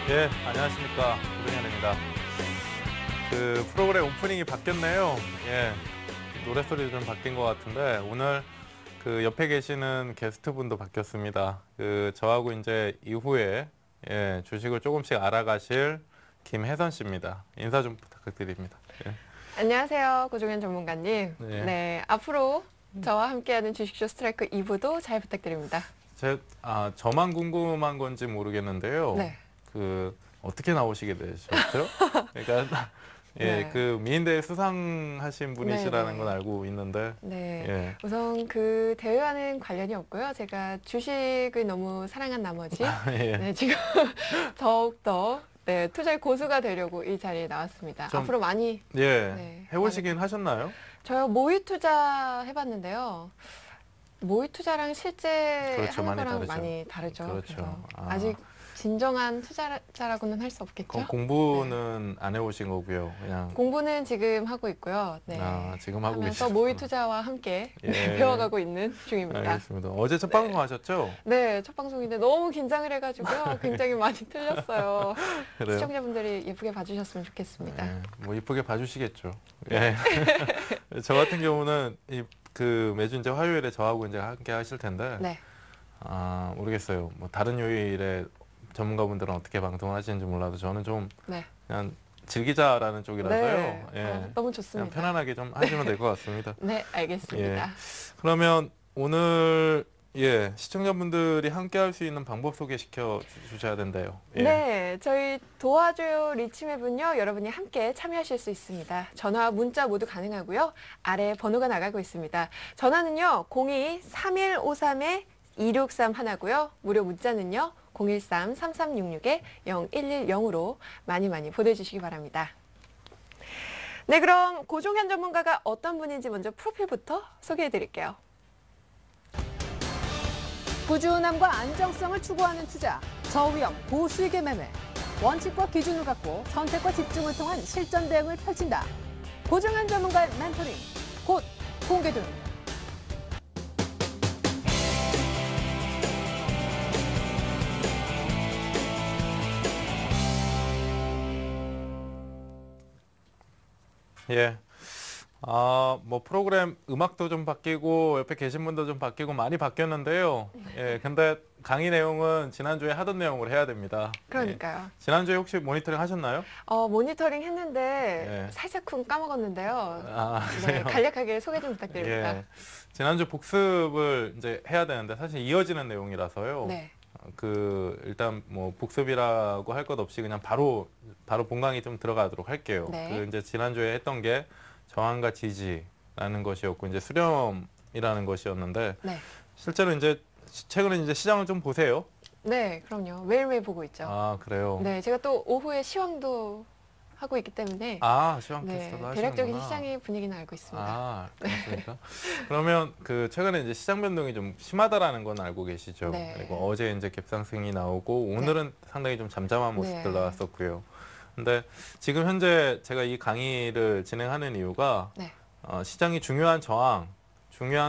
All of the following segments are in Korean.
예, 안녕하십니까. 고정현입니다. 그 프로그램 오프닝이 바뀌었네요. 예, 노랫소리도 좀 바뀐 것 같은데 오늘 그 옆에 계시는 게스트분도 바뀌었습니다. 그 저하고 이제 이후에 주식을 조금씩 알아가실 김혜선 씨입니다. 인사 좀 부탁드립니다. 예. 안녕하세요. 고종현 전문가님. 네. 네, 앞으로 저와 함께하는 주식쇼 스트라이크 2부도 잘 부탁드립니다. 저만 궁금한 건지 모르겠는데요. 네. 그 어떻게 나오시게 되셨죠? 그러니까 예, 네. 그 미인대회 수상하신 분이시라는 네, 건 알고 있는데 네. 예. 우선 그 대회와는 관련이 없고요. 제가 주식을 너무 사랑한 나머지 예. 네, 지금 더욱더 투자의 고수가 되려고 이 자리에 나왔습니다. 좀- 앞으로 많이 예. 네, 해보시긴 하셨나요? 저요 모의 투자 해봤는데요. 모의 투자랑 실제 그렇죠, 하는 많이 거랑 다르죠. 많이 다르죠. 그렇죠. 그래서 아. 아직 진정한 투자자라고는 할 수 없겠죠. 그럼 공부는 안 해오신 거고요. 그냥 공부는 지금 하고 있고요. 네. 지금 하고 하면서 계시구나. 모의 투자와 함께 예. 배워가고 있는 중입니다. 알겠습니다. 어제 첫 방송 하셨죠? 네, 첫 방송인데 너무 긴장을 해가지고요. 굉장히 많이 틀렸어요. 그래요. 시청자분들이 예쁘게 봐주셨으면 좋겠습니다. 예, 뭐 이쁘게 봐주시겠죠. 예. 저 같은 경우는 그 매주 이제 화요일에 저하고 이제 함께 하실 텐데 네. 모르겠어요. 뭐 다른 요일에 전문가분들은 어떻게 방송을 하시는지 몰라도 저는 좀 네. 그냥 즐기자라는 쪽이라서요. 네. 예. 너무 그냥 좋습니다. 편안하게 좀 하시면 될 것 같습니다. 네, 알겠습니다. 그러면 오늘 시청자분들이 함께 할 수 있는 방법 소개시켜 주셔야 된대요. 예. 네, 저희 도와줘요 리치맵은요, 여러분이 함께 참여하실 수 있습니다. 전화, 문자 모두 가능하고요. 아래 번호가 나가고 있습니다. 전화는요, 02-3153-2631 하나고요. 무료 문자는요, 013-3366-0110으로 많이 보내주시기 바랍니다. 네, 그럼 고종현 전문가가 어떤 분인지 먼저 프로필부터 소개해 드릴게요. 꾸준함과 안정성을 추구하는 투자, 저위험, 고수익의 매매, 원칙과 기준을 갖고 선택과 집중을 통한 실전 대응을 펼친다. 고종현 전문가의 멘토링, 곧 공개됩니다. 예. 뭐 프로그램 음악도 좀 바뀌고 옆에 계신 분도 좀 바뀌고 많이 바뀌었는데요. 예. 근데 강의 내용은 지난주에 하던 내용으로 해야 됩니다. 그러니까요. 예. 지난주에 혹시 모니터링 하셨나요? 모니터링 했는데 예. 살짝쿵 까먹었는데요. 네, 그래요? 간략하게 소개 좀 부탁드립니다. 예. 지난주 복습을 이제 해야 되는데 사실 이어지는 내용이라서요. 네. 일단 뭐 복습이라고 할 것 없이 그냥 바로 본강의 좀 들어가도록 할게요. 네. 이제 지난주에 했던 게 저항과 지지라는 것이었고 이제 수렴이라는 것이었는데 네. 실제로 이제 최근에 이제 시장을 좀 보세요. 네, 그럼요. 매일매일 보고 있죠. 그래요. 네, 제가 또 오후에 시황도 하고 있기 때문에 시황 네, 테스트도 하시는구나. 대략적인 시장의 분위기는 알고 있습니다. 그렇습니까? 그러면 최근에 이제 시장 변동이 좀 심하다라는 건 알고 계시죠? 네. 그리고 어제 이제 갭상승이 나오고 오늘은 상당히 좀 잠잠한 모습들 네. 나왔었고요. 근데 지금 현재 제가 이 강의를 진행하는 이유가 네. 시장이 중요한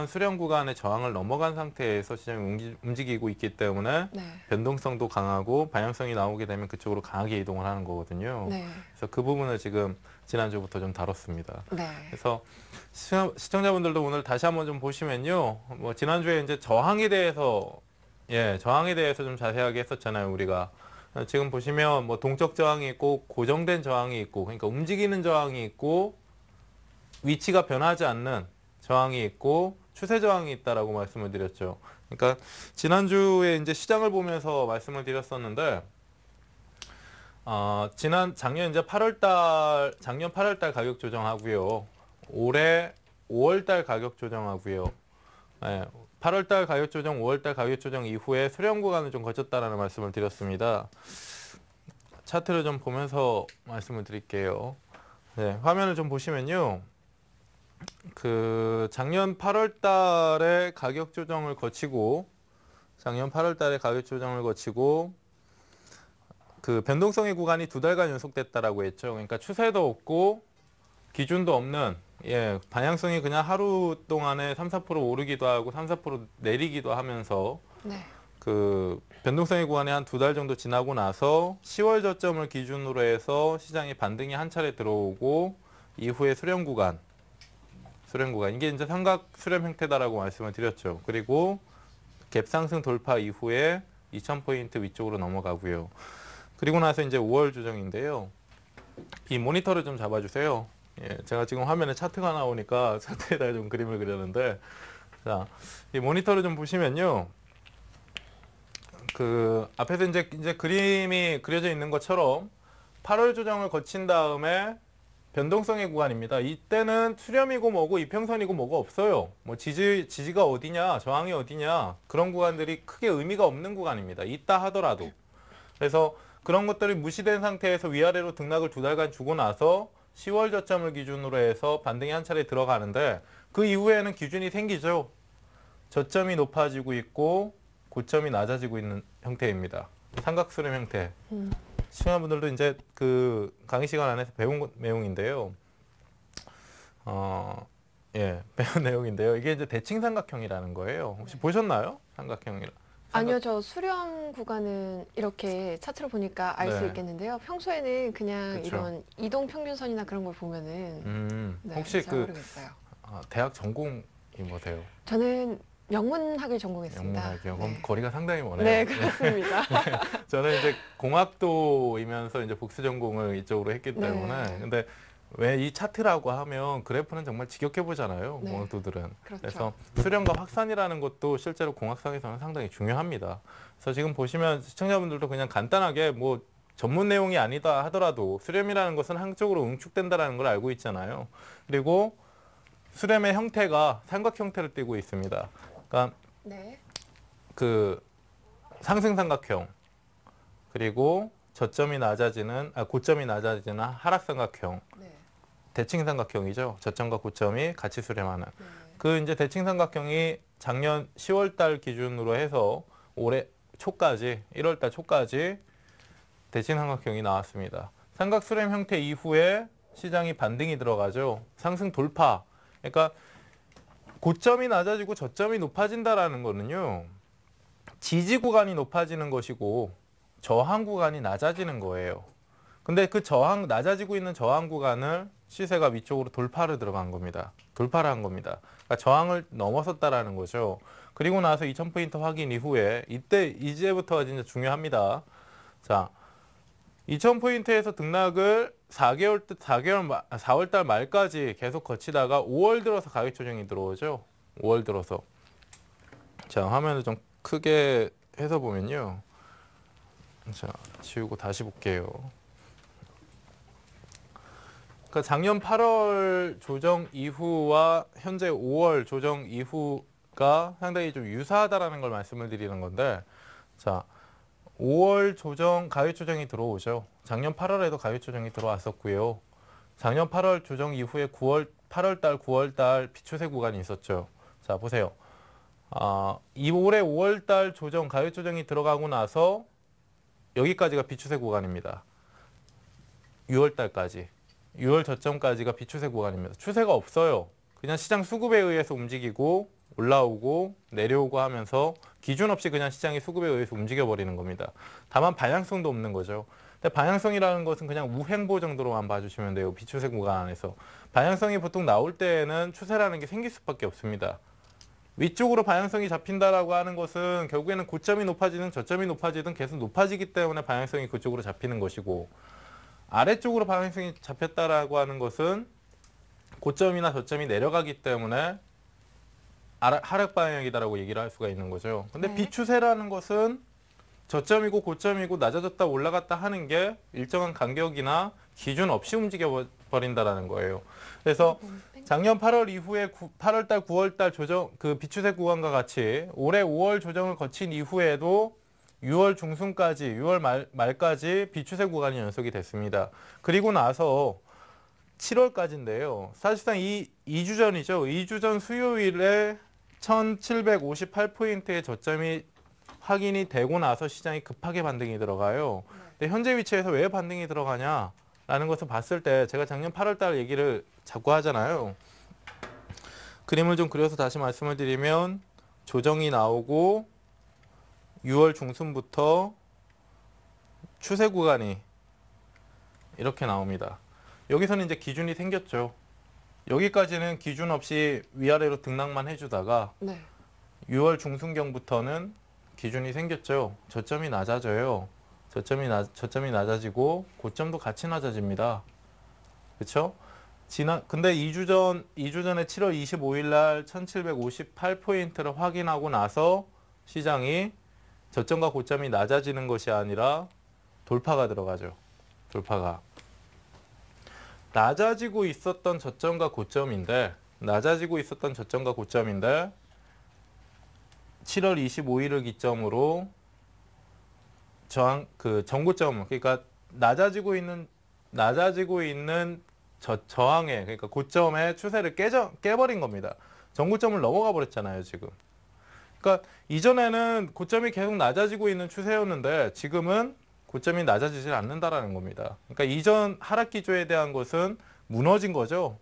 수렴 구간의 저항을 넘어간 상태에서 시장이 움직이고 있기 때문에 네. 변동성도 강하고 방향성이 나오게 되면 그쪽으로 강하게 이동을 하는 거거든요. 네. 그래서 그 부분을 지금 지난주부터 좀 다뤘습니다. 네. 그래서 시청자분들도 오늘 다시 한번 좀 보시면요. 뭐 지난주에 이제 저항에 대해서 좀 자세하게 했었잖아요, 우리가. 지금 보시면 뭐 동적 저항이 있고 고정된 저항이 있고 그러니까 움직이는 저항이 있고 위치가 변하지 않는 저항이 있고 추세 저항이 있다라고 말씀을 드렸죠. 그러니까 지난주에 이제 시장을 보면서 말씀을 드렸었는데 작년 이제 작년 8월달 가격 조정하고요. 올해 5월달 가격 조정하고요. 8월달 가격 조정, 5월달 가격 조정 이후에 수렴 구간을 좀 거쳤다라는 말씀을 드렸습니다. 차트를 좀 보면서 말씀을 드릴게요. 네, 화면을 좀 보시면요. 작년 8월달에 가격 조정을 거치고 변동성의 구간이 2달간 연속됐다라고 했죠. 그러니까 추세도 없고 기준도 없는 방향성이 그냥 하루 동안에 3, 4% 오르기도 하고 3, 4% 내리기도 하면서 네. 그 변동성의 구간이 한 2달 정도 지나고 나서 10월 저점을 기준으로 해서 시장이 반등이 한 차례 들어오고 이후에 수렴 구간 이게 이제 삼각 수렴 형태다라고 말씀을 드렸죠. 그리고 갭 상승 돌파 이후에 2000포인트 위쪽으로 넘어가고요. 그리고 나서 이제 5월 조정인데요. 이 모니터를 좀 잡아주세요. 예, 제가 지금 화면에 차트가 나오니까 차트에다 좀 그림을 그렸는데, 자, 이 모니터를 좀 보시면요. 그 앞에서 이제 그림이 그려져 있는 것처럼 8월 조정을 거친 다음에 변동성의 구간입니다. 이때는 수렴이고 뭐고 이평선이고 뭐가 없어요. 뭐 지지가 어디냐, 저항이 어디냐 그런 구간들이 크게 의미가 없는 구간입니다. 있다 하더라도. 그래서 그런 것들이 무시된 상태에서 위아래로 등락을 2달간 주고 나서 10월 저점을 기준으로 해서 반등이 한 차례 들어가는데 그 이후에는 기준이 생기죠. 저점이 높아지고 있고 고점이 낮아지고 있는 형태입니다. 삼각수렴 형태. 시청자분들도 이제 그 강의 시간 안에서 배운 내용인데요. 예, 배운 내용인데요. 이게 이제 대칭삼각형이라는 거예요. 혹시 보셨나요? 삼각형이라. 아니요, 저 수렴 구간은 이렇게 차트로 보니까 알 수 네. 있겠는데요. 평소에는 그냥 그쵸. 이런 이동 평균선이나 그런 걸 보면은 네, 혹시 잘 모르겠어요. 대학 전공이 뭐세요? 저는 영문학을 전공했습니다. 영문학이요. 그럼 네. 거리가 상당히 머네요. 네, 그렇습니다. 저는 이제 공학도이면서 이제 복수 전공을 이쪽으로 했기 네. 때문에 근데 왜 이 차트라고 하면 그래프는 정말 지겹게 보잖아요. 네. 공학도들은. 그렇죠. 그래서 수렴과 확산이라는 것도 실제로 공학상에서는 상당히 중요합니다. 그래서 지금 보시면 시청자분들도 그냥 간단하게 뭐 전문 내용이 아니다 하더라도 수렴이라는 것은 한쪽으로 응축된다는 걸 알고 있잖아요. 그리고 수렴의 형태가 삼각 형태를 띠고 있습니다. 그러니까 네. 그 상승 삼각형 그리고 고점이 낮아지는 하락 삼각형, 네. 대칭 삼각형이죠. 저점과 고점이 같이 수렴하는. 네. 그 이제 대칭 삼각형이 작년 10월 달 기준으로 해서 올해 초까지 1월 달 초까지 대칭 삼각형이 나왔습니다. 삼각 수렴 형태 이후에 시장이 반등이 들어가죠. 상승 돌파. 그러니까 고점이 낮아지고 저점이 높아진다라는 거는요. 지지 구간이 높아지는 것이고 저항 구간이 낮아지는 거예요. 근데 그 낮아지고 있는 저항 구간을 시세가 위쪽으로 돌파를 들어간 겁니다. 돌파를 한 겁니다. 그러니까 저항을 넘어섰다라는 거죠. 그리고 나서 2000포인트 확인 이후에 이제부터가 진짜 중요합니다. 자, 2000포인트에서 등락을 4월 달 말까지 계속 거치다가 5월 들어서 가격 조정이 들어오죠. 5월 들어서. 자, 화면을 좀 크게 해서 보면요. 자, 지우고 다시 볼게요. 그러니까 작년 8월 조정 이후와 현재 5월 조정 이후가 상당히 좀 유사하다라는 걸 말씀을 드리는 건데, 자, 5월 조정, 가격 조정이 들어오죠. 작년 8월에도 가격 조정이 들어왔었고요. 작년 8월 조정 이후에 8월 달, 9월 달 비추세 구간이 있었죠. 자, 보세요. 올해 5월 달 조정, 가격 조정이 들어가고 나서 여기까지가 비추세 구간입니다. 6월 달까지. 6월 저점까지가 비추세 구간입니다. 추세가 없어요. 그냥 시장 수급에 의해서 움직이고 올라오고 내려오고 하면서 기준 없이 그냥 시장이 수급에 의해서 움직여버리는 겁니다. 다만 방향성도 없는 거죠. 근데 방향성이라는 것은 그냥 우행보 정도로만 봐주시면 돼요. 비추세 구간 안에서. 방향성이 보통 나올 때에는 추세라는 게 생길 수밖에 없습니다. 위쪽으로 방향성이 잡힌다라고 하는 것은 결국에는 고점이 높아지든 저점이 높아지든 계속 높아지기 때문에 방향성이 그쪽으로 잡히는 것이고, 아래쪽으로 방향성이 잡혔다라고 하는 것은 고점이나 저점이 내려가기 때문에 하락 방향이다라고 얘기를 할 수가 있는 거죠. 근데 네. 비추세라는 것은 저점이고 고점이고 낮아졌다 올라갔다 하는 게 일정한 간격이나 기준 없이 움직여 버린다라는 거예요. 그래서 작년 8월 이후에 8월 달, 9월 달 조정, 그 비추세 구간과 같이 올해 5월 조정을 거친 이후에도 6월 중순까지, 6월 말까지 비추세 구간이 연속이 됐습니다. 그리고 나서 7월까지인데요. 사실상 2주 전이죠. 2주 전 수요일에 1758포인트의 저점이 확인이 되고 나서 시장이 급하게 반등이 들어가요. 근데 현재 위치에서 왜 반등이 들어가냐라는 것을 봤을 때 제가 작년 8월 달 얘기를 자꾸 하잖아요. 그림을 좀 그려서 다시 말씀을 드리면 조정이 나오고 6월 중순부터 추세 구간이 이렇게 나옵니다. 여기서는 이제 기준이 생겼죠. 여기까지는 기준 없이 위아래로 등락만 해주다가 네. 6월 중순경부터는 기준이 생겼죠. 저점이 낮아져요. 저점이 낮아지고 고점도 같이 낮아집니다. 그렇죠? 근데 2주 전에 7월 25일 날 1758포인트를 확인하고 나서 시장이 저점과 고점이 낮아지는 것이 아니라 돌파가 들어가죠. 돌파가. 낮아지고 있었던 저점과 고점인데 7월 25일을 기점으로 전고점, 그러니까 낮아지고 있는 저항에, 그러니까 고점의 추세를 깨버린 겁니다. 전고점을 넘어가 버렸잖아요, 지금. 그러니까 이전에는 고점이 계속 낮아지고 있는 추세였는데 지금은 고점이 낮아지질 않는다라는 겁니다. 그러니까 이전 하락 기조에 대한 것은 무너진 거죠.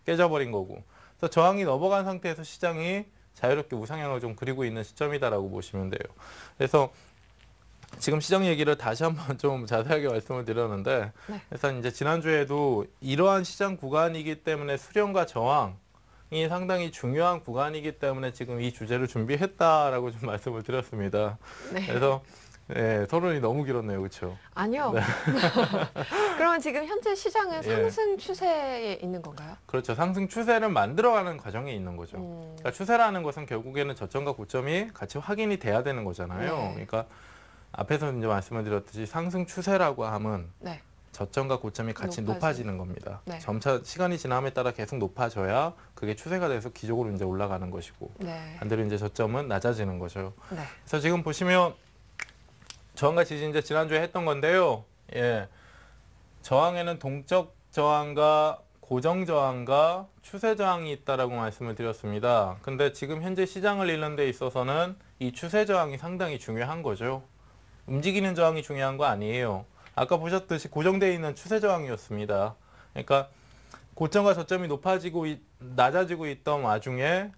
깨져버린 거고. 그래서 저항이 넘어간 상태에서 시장이 자유롭게 우상향을 좀 그리고 있는 시점이다라고 보시면 돼요. 그래서 지금 시장 얘기를 다시 한번 좀 자세하게 말씀을 드렸는데, 네. 그래서 이제 지난주에도 이러한 시장 구간이기 때문에 수렴과 저항이 상당히 중요한 구간이기 때문에 지금 이 주제를 준비했다라고 좀 말씀을 드렸습니다. 네. 그래서 네, 토론이 너무 길었네요, 그렇죠? 아니요. 그러면 지금 현재 시장은 예. 상승 추세에 있는 건가요? 그렇죠. 상승 추세를 만들어가는 과정에 있는 거죠. 음. 그러니까 추세라는 것은 결국에는 저점과 고점이 같이 확인이 돼야 되는 거잖아요. 네. 그러니까 앞에서 이제 말씀을 드렸듯이 상승 추세라고 하면 네. 저점과 고점이 같이 높아지는 겁니다. 네. 점차 시간이 지남에 따라 계속 높아져야 그게 추세가 돼서 기적으로 이제 올라가는 것이고, 네. 반대로 이제 저점은 낮아지는 거죠. 네. 그래서 지금 보시면 저항과 지지 이제 지난주에 했던 건데요. 예. 저항에는 동적 저항과 고정 저항과 추세 저항이 있다라고 말씀을 드렸습니다. 근데 지금 현재 시장을 읽는 데 있어서는 이 추세 저항이 상당히 중요한 거죠. 움직이는 저항이 중요한 거 아니에요. 아까 보셨듯이 고정되어 있는 추세 저항이었습니다. 그러니까 고점과 저점이 낮아지고 있던 와중에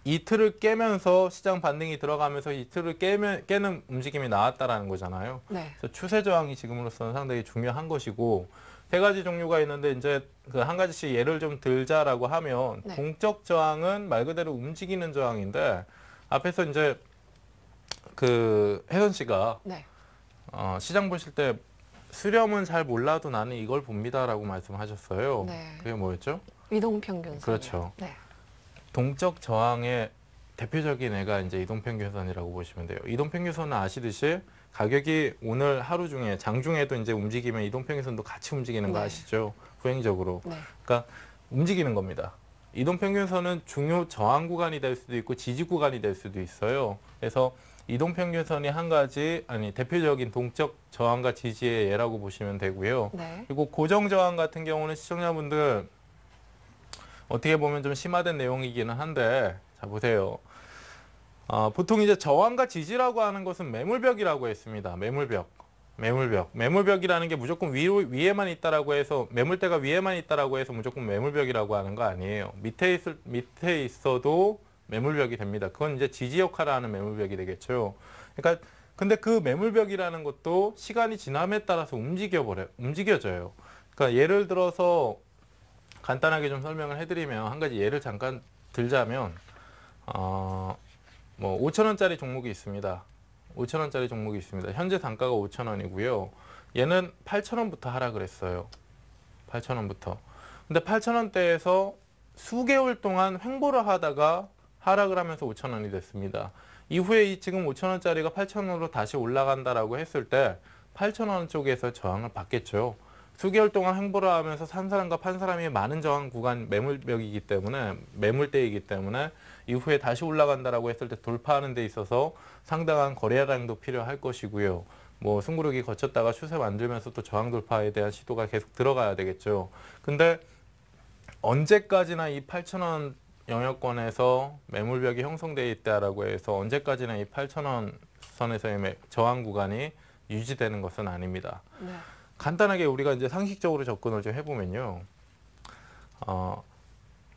이 틀을 깨면서 시장 반등이 들어가면서 이 틀을 깨는 움직임이 나왔다라는 거잖아요. 네. 그래서 추세 저항이 지금으로서는 상당히 중요한 것이고, 세 가지 종류가 있는데 이제 그 한 가지씩 예를 좀 들자라고 하면, 네. 동적 저항은 말 그대로 움직이는 저항인데, 앞에서 이제 그 혜선 씨가 네. 시장 보실 때 수렴은 잘 몰라도 나는 이걸 봅니다라고 말씀하셨어요. 네. 그게 뭐였죠? 이동평균선. 그렇죠. 네. 동적 저항의 대표적인 애가 이제 이동평균선이라고 보시면 돼요. 이동평균선은 아시듯이 가격이 오늘 하루 중에 장중에도 이제 움직이면 이동평균선도 같이 움직이는 거 네. 아시죠? 후행적으로. 네. 그러니까 움직이는 겁니다. 이동평균선은 중요 저항 구간이 될 수도 있고 지지 구간이 될 수도 있어요. 그래서 이동평균선이 대표적인 동적 저항과 지지의 예라고 보시면 되고요. 네. 그리고 고정 저항 같은 경우는 시청자분들 어떻게 보면 좀 심화된 내용이기는 한데, 자 보세요. 보통 이제 저항과 지지라고 하는 것은 매물벽이라고 했습니다. 매물벽이라는 게 무조건 위에만 있다라고 해서, 매물대가 위에만 있다라고 해서 무조건 매물벽이라고 하는 거 아니에요. 밑에 있어도 매물벽이 됩니다. 그건 이제 지지 역할을 하는 매물벽이 되겠죠. 그러니까 근데 그 매물벽이라는 것도 시간이 지남에 따라서 움직여져요. 그러니까 예를 들어서 간단하게 좀 설명을 해드리면, 한 가지 예를 잠깐 들자면, 뭐 5,000원짜리 종목이 있습니다. 5,000원짜리 종목이 있습니다. 현재 단가가 5,000원이고요. 얘는 8,000원부터 하락을 했어요. 8,000원부터. 근데 8,000원대에서 수개월 동안 횡보를 하다가 하락을 하면서 5,000원이 됐습니다. 이후에 지금 5,000원짜리가 8,000원으로 다시 올라간다라고 했을 때 8,000원 쪽에서 저항을 받겠죠. 수개월 동안 횡보를 하면서 산 사람과 판 사람이 많은 저항 구간 매물대이기 때문에 이후에 다시 올라간다라고 했을 때 돌파하는 데 있어서 상당한 거래량도 필요할 것이고요. 뭐 승부르기 거쳤다가 추세 만들면서 또 저항 돌파에 대한 시도가 계속 들어가야 되겠죠. 근데 언제까지나 이 8,000원 영역권에서 매물벽이 형성되어 있다라고 해서 언제까지나 이 8,000원 선에서의 저항 구간이 유지되는 것은 아닙니다. 네. 간단하게 우리가 이제 상식적으로 접근을 좀 해보면요.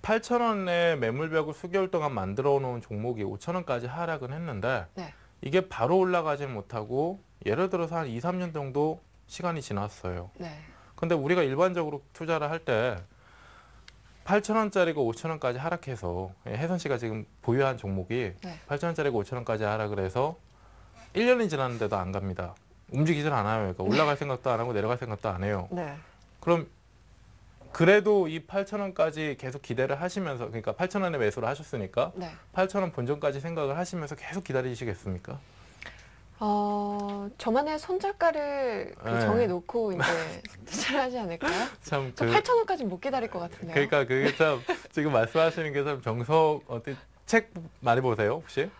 8,000원의 매물벽을 수개월 동안 만들어 놓은 종목이 5,000원까지 하락은 했는데, 네. 이게 바로 올라가지 못하고 예를 들어서 한 2, 3년 정도 시간이 지났어요. 네. 근데 우리가 일반적으로 투자를 할 때 8,000원짜리가 5,000원까지 하락해서 혜선 씨가 지금 보유한 종목이 네. 8,000원짜리가 5,000원까지 하락을 해서 1년이 지났는데도 안 갑니다. 움직이질 않아요. 그러니까 올라갈 생각도 안 하고 내려갈 생각도 안 해요. 네. 그럼 그래도 이 8,000원까지 계속 기대를 하시면서, 그러니까 8,000원에 매수를 하셨으니까 네. 8,000원 본전까지 생각을 하시면서 계속 기다리시겠습니까? 저만의 손절가를 네. 정해놓고 이제 투자를 하지 않을까요? 참 저 8,000원까지 못 기다릴 것 같은데요. 그러니까 그게 참 지금 말씀하시는 게 참 정석, 책 많이 보세요 혹시?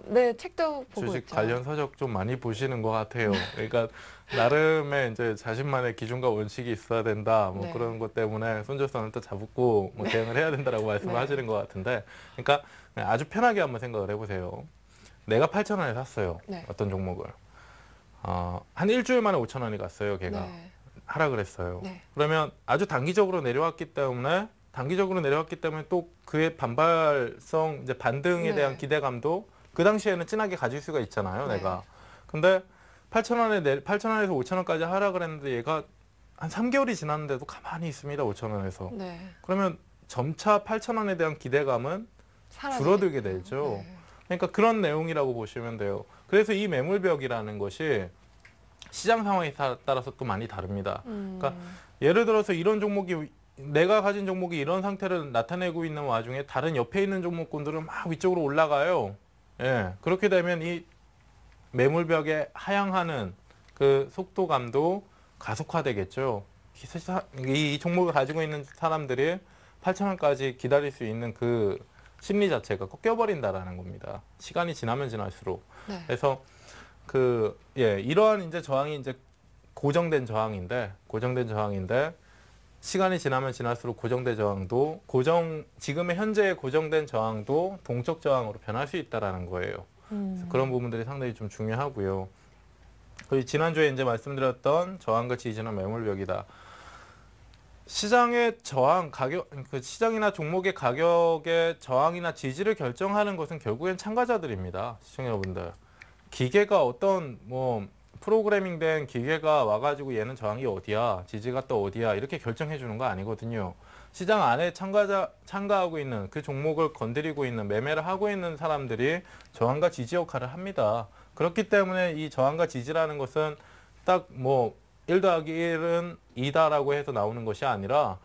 네, 책도 보고 주식 있죠. 관련 서적 좀 많이 보시는 것 같아요. 그러니까 나름의 이제 자신만의 기준과 원칙이 있어야 된다. 뭐 네. 그런 것 때문에 손절선을 또 잡고 뭐 대응을 해야 된다라고 말씀을 네. 하시는 것 같은데, 그러니까 아주 편하게 한번 생각을 해보세요. 내가 8,000원에 샀어요. 네. 어떤 종목을. 한 일주일 만에 5,000원이 갔어요. 걔가 네. 하락을 했어요. 네. 그러면 아주 단기적으로 내려왔기 때문에 또 그의 반발성, 이제 반등에 네. 대한 기대감도 그 당시에는 진하게 가질 수가 있잖아요, 네. 내가. 근데 8,000원에서 5,000원까지 하락을 했는데 얘가 한 3개월이 지났는데도 가만히 있습니다, 5,000원에서. 네. 그러면 점차 8,000원에 대한 기대감은 사라지겠죠. 줄어들게 되죠. 네. 그러니까 그런 내용이라고 보시면 돼요. 그래서 이 매물벽이라는 것이 시장 상황에 따라서 또 많이 다릅니다. 그러니까 예를 들어서 이런 종목이, 내가 가진 종목이 이런 상태를 나타내고 있는 와중에 다른 옆에 있는 종목군들은 막 위쪽으로 올라가요. 예, 그렇게 되면 이 매물벽에 하향하는 그 속도감도 가속화되겠죠. 이 종목을 가지고 있는 사람들이 8,000원까지 기다릴 수 있는 그 심리 자체가 꺾여버린다라는 겁니다. 시간이 지나면 지날수록. 네. 그래서 이러한 이제 저항이 이제 고정된 저항인데 시간이 지나면 지날수록 지금의 현재의 고정된 저항도 동적 저항으로 변할 수 있다라는 거예요. 그래서 그런 부분들이 상당히 좀 중요하고요. 그리고 지난주에 이제 말씀드렸던 저항과 지지는 매물벽이다. 시장의 저항, 시장이나 종목의 가격의 저항이나 지지를 결정하는 것은 결국엔 참가자들입니다. 시청자 여러분들. 기계가 어떤 프로그래밍된 기계가 와가지고 얘는 저항이 어디야, 지지가 또 어디야 이렇게 결정해 주는 거 아니거든요. 시장 안에 참가하고 있는 그 종목을 건드리고 있는, 매매를 하고 있는 사람들이 저항과 지지 역할을 합니다. 그렇기 때문에 이 저항과 지지라는 것은 딱 1 더하기 1은 2다라고 해서 나오는 것이 아니라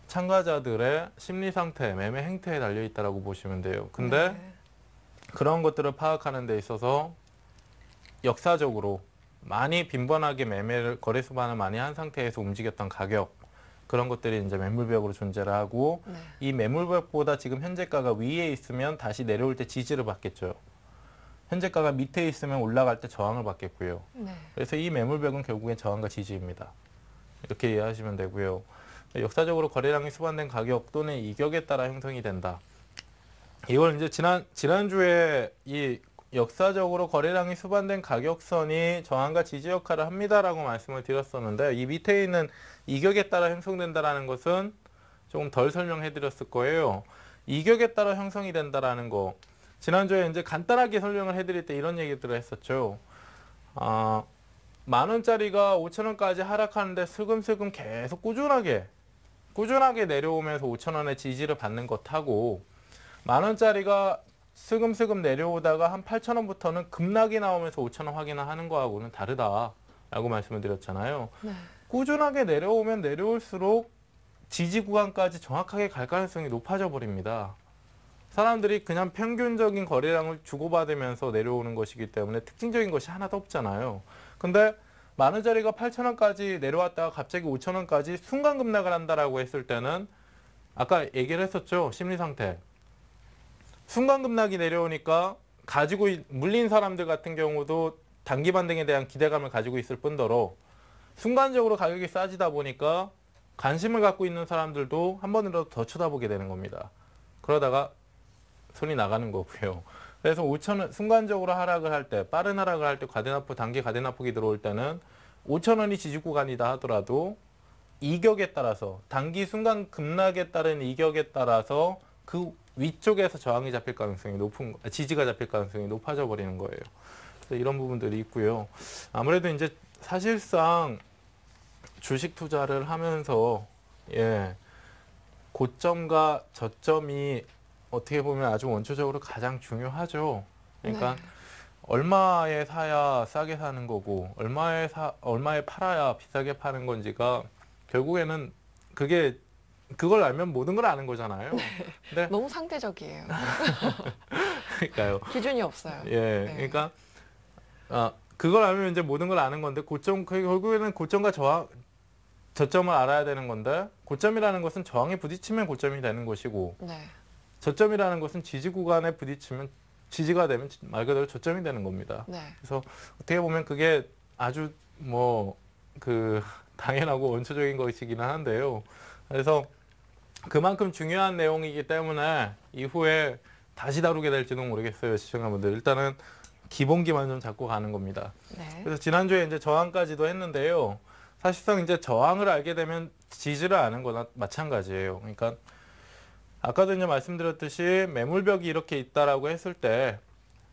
참가자들의 심리 상태, 매매 행태에 달려 있다라고 보시면 돼요. 근데 네. 그런 것들을 파악하는 데 있어서 역사적으로 많이 빈번하게 거래 수반을 많이 한 상태에서 움직였던 가격, 그런 것들이 이제 매물벽으로 존재를 하고, 네. 이 매물벽보다 지금 현재가가 위에 있으면 다시 내려올 때 지지를 받겠죠. 현재가가 밑에 있으면 올라갈 때 저항을 받겠고요. 네. 그래서 이 매물벽은 결국엔 저항과 지지입니다. 이렇게 이해하시면 되고요. 역사적으로 거래량이 수반된 가격 또는 이격에 따라 형성이 된다. 이걸 이제 지난주에 이 역사적으로 거래량이 수반된 가격선이 저항과 지지 역할을 합니다라고 말씀을 드렸었는데, 이 밑에 있는 이격에 따라 형성된다라는 것은 조금 덜 설명해 드렸을 거예요. 이격에 따라 형성이 된다라는 거, 지난주에 이제 간단하게 설명을 해드릴 때 이런 얘기들을 했었죠. 10,000원짜리가 5,000원까지 하락하는데 슬금슬금 계속 꾸준하게 내려오면서 5,000원의 지지를 받는 것하고, 10,000원짜리가 슬금슬금 내려오다가 한 8,000원부터는 급락이 나오면서 5,000원 확인하는 거하고는 다르다라고 말씀을 드렸잖아요. 네. 꾸준하게 내려오면 내려올수록 지지 구간까지 정확하게 갈 가능성이 높아져 버립니다. 사람들이 그냥 평균적인 거래량을 주고받으면서 내려오는 것이기 때문에 특징적인 것이 하나도 없잖아요. 근데 10,000원짜리가 8,000원까지 내려왔다가 갑자기 5,000원까지 순간 급락을 한다라고 했을 때는 아까 얘기를 했었죠. 심리 상태. 순간 급락이 내려오니까 물린 사람들 같은 경우도 단기 반등에 대한 기대감을 가지고 있을 뿐더러 순간적으로 가격이 싸지다 보니까 관심을 갖고 있는 사람들도 한 번이라도 더 쳐다보게 되는 겁니다. 그러다가 손이 나가는 거고요. 그래서 5,000원 순간적으로 하락을 할 때, 빠른 하락을 할 때 단기 가대납폭이 들어올 때는 5,000원이 지지 구간이다 하더라도 이격에 따라서, 단기 순간 급락에 따른 이격에 따라서 그 위쪽에서 저항이 잡힐 가능성이 지지가 잡힐 가능성이 높아져 버리는 거예요. 그래서 이런 부분들이 있고요. 아무래도 이제 사실상 주식 투자를 하면서 고점과 저점이 어떻게 보면 아주 원초적으로 가장 중요하죠. 그러니까 네. 얼마에 사야 싸게 사는 거고 얼마에 팔아야 비싸게 파는 건지가 결국에는 그걸 알면 모든 걸 아는 거잖아요. 근데 너무 상대적이에요. 그러니까요. 기준이 없어요. 예, 네. 그러니까 그걸 알면 이제 모든 걸 아는 건데 결국에는 고점과 저점을 알아야 되는 건데 고점이라는 것은 저항에 부딪히면 고점이 되는 것이고 네. 저점이라는 것은 지지 구간에 부딪히면 지지가 되면 말 그대로 저점이 되는 겁니다. 네. 그래서 어떻게 보면 그게 아주 당연하고 원초적인 것이기는 한데요. 그래서 그만큼 중요한 내용이기 때문에 이후에 다시 다루게 될지도 모르겠어요, 시청자분들. 일단은 기본기만 좀 잡고 가는 겁니다. 네. 그래서 지난주에 이제 저항까지도 했는데요. 사실상 이제 저항을 알게 되면 지지를 아는 거나 마찬가지예요. 그러니까 아까도 이제 말씀드렸듯이 매물벽이 이렇게 있다라고 했을 때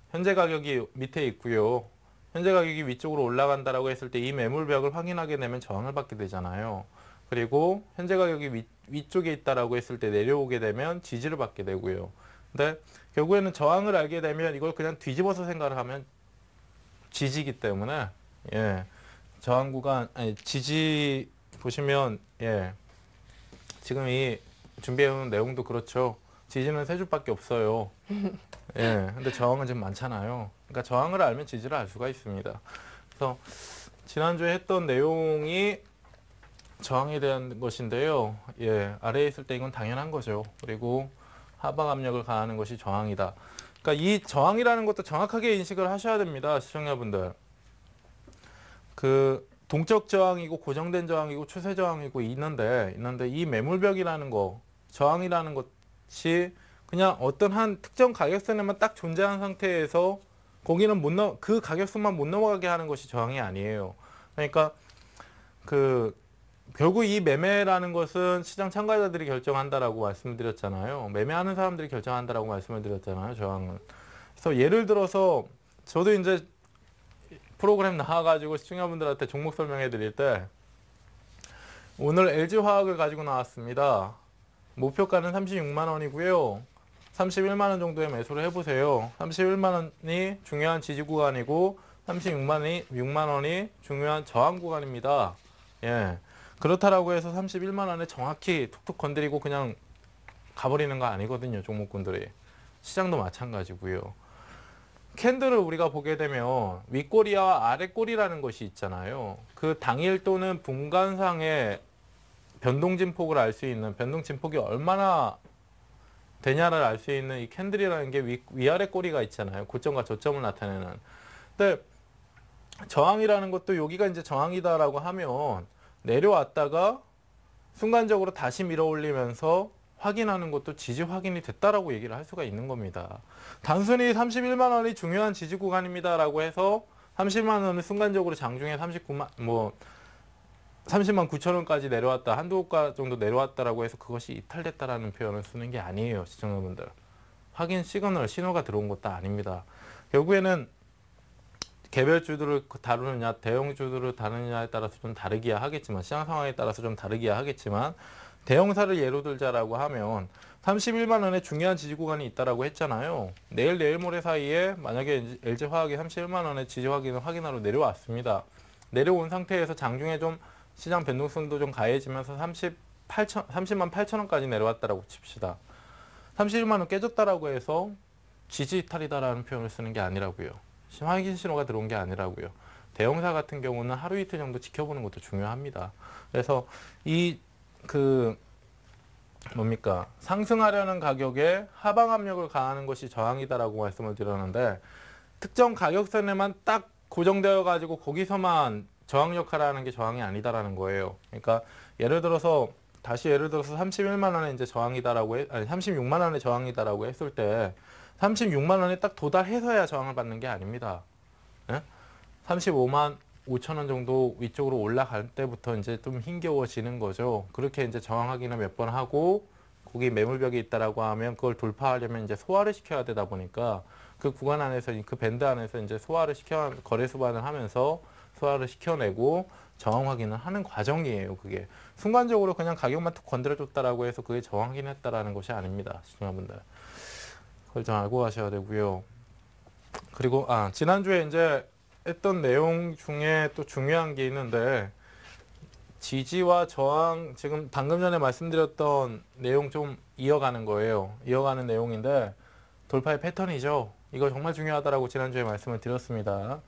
현재 가격이 밑에 있고요. 현재 가격이 위쪽으로 올라간다라고 했을 때 이 매물벽을 확인하게 되면 저항을 받게 되잖아요. 그리고 현재 가격이 위쪽에 있다라고 했을 때 내려오게 되면 지지를 받게 되고요. 근데 결국에는 저항을 알게 되면 이걸 그냥 뒤집어서 생각을 하면 지지기 때문에 저항 구간 지지 보시면 지금 이 준비해온 내용도 그렇죠. 지지는 세 줄밖에 없어요. 근데 저항은 지금 많잖아요. 그러니까 저항을 알면 지지를 알 수가 있습니다. 그래서 지난주에 했던 내용이 저항에 대한 것인데요. 아래에 있을 때 이건 당연한 거죠. 그리고 하방 압력을 가하는 것이 저항이다. 그러니까 이 저항이라는 것도 정확하게 인식을 하셔야 됩니다, 시청자분들. 동적 저항이고 고정된 저항이고 추세 저항이고 있는데 이 매물벽이라는 거, 저항이라는 것이 그냥 어떤 한 특정 가격선에만 딱 존재한 상태에서 거기는 그 가격선만 못 넘어가게 하는 것이 저항이 아니에요. 그러니까 결국 이 매매라는 것은 시장 참가자들이 결정한다라고 말씀을 드렸잖아요. 매매하는 사람들이 결정한다라고 말씀을 드렸잖아요, 저항은. 그래서 예를 들어서 저도 이제 프로그램 나와가지고 시청자분들한테 종목 설명해 드릴 때 오늘 LG화학을 가지고 나왔습니다. 목표가는 36만 원이고요. 31만 원 정도에 매수를 해보세요. 31만 원이 중요한 지지 구간이고 36만 원이 중요한 저항 구간입니다. 그렇다라고 해서 31만 원에 정확히 툭툭 건드리고 그냥 가버리는 거 아니거든요, 종목군들이. 시장도 마찬가지고요. 캔들을 우리가 보게 되면 윗꼬리와 아랫꼬리라는 것이 있잖아요. 그 당일 또는 분간상의 변동진폭을 알 수 있는, 변동진폭이 얼마나 되냐를 알 수 있는 이 캔들이라는 게 위아래 꼬리가 있잖아요. 고점과 저점을 나타내는. 근데 저항이라는 것도 여기가 이제 저항이다라고 하면 내려왔다가 순간적으로 다시 밀어 올리면서 확인하는 것도 지지 확인이 됐다라고 얘기를 할 수가 있는 겁니다. 단순히 31만 원이 중요한 지지 구간입니다 라고 해서 30만 원을 순간적으로 장중에 30만 9천 원까지 내려왔다, 한두 호가 정도 내려왔다라고 해서 그것이 이탈됐다라는 표현을 쓰는 게 아니에요, 시청자분들. 확인 시그널, 신호가 들어온 것도 아닙니다. 결국에는 개별주들을 다루느냐, 대형주들을 다루느냐에 따라서 좀 다르기야 하겠지만, 시장 상황에 따라서 좀 다르기야 하겠지만, 대형사를 예로 들자라고 하면 31만 원에 중요한 지지 구간이 있다라고 했잖아요. 내일 모레 사이에 만약에 LG화학이 31만 원의 지지 확인하러 내려왔습니다. 내려온 상태에서 장중에 좀 시장 변동성도 좀 가해지면서 30만 8천 원까지 내려왔다라고 칩시다. 31만 원 깨졌다라고 해서 지지 이탈이다라는 표현을 쓰는 게 아니라고요. 확인 신호가 들어온 게 아니라고요. 대형사 같은 경우는 하루 이틀 정도 지켜보는 것도 중요합니다. 그래서 상승하려는 가격에 하방 압력을 가하는 것이 저항이다라고 말씀을 드렸는데, 특정 가격선에만 딱 고정되어 가지고 거기서만 저항 역할을 하는 게 저항이 아니다라는 거예요. 그러니까 예를 들어서 31만 원에 이제 저항이다라고 36만 원에 저항이다라고 했을 때 36만 원에 딱 도달해서야 저항을 받는 게 아닙니다. 35만 5천 원 정도 위쪽으로 올라갈 때부터 이제 좀 힘겨워지는 거죠. 그렇게 이제 저항 확인을 몇 번 하고 거기 매물벽이 있다라고 하면 그걸 돌파하려면 이제 소화를 시켜야 되다 보니까 그 구간 안에서 그 밴드 안에서 이제 거래 수반을 하면서 소화를 시켜내고 저항 확인을 하는 과정이에요. 그게 순간적으로 그냥 가격만 툭 건드려줬다라고 해서 그게 저항 확인했다라는 것이 아닙니다, 시청자분들. 그걸 좀 알고 가셔야 되고요. 그리고 지난주에 이제 했던 내용 중에 또 중요한 게 있는데 지지와 저항 지금 방금 전에 말씀드렸던 내용 좀 이어가는 거예요. 이어가는 내용인데 돌파의 패턴이죠. 이거 정말 중요하다라고 지난주에 말씀을 드렸습니다.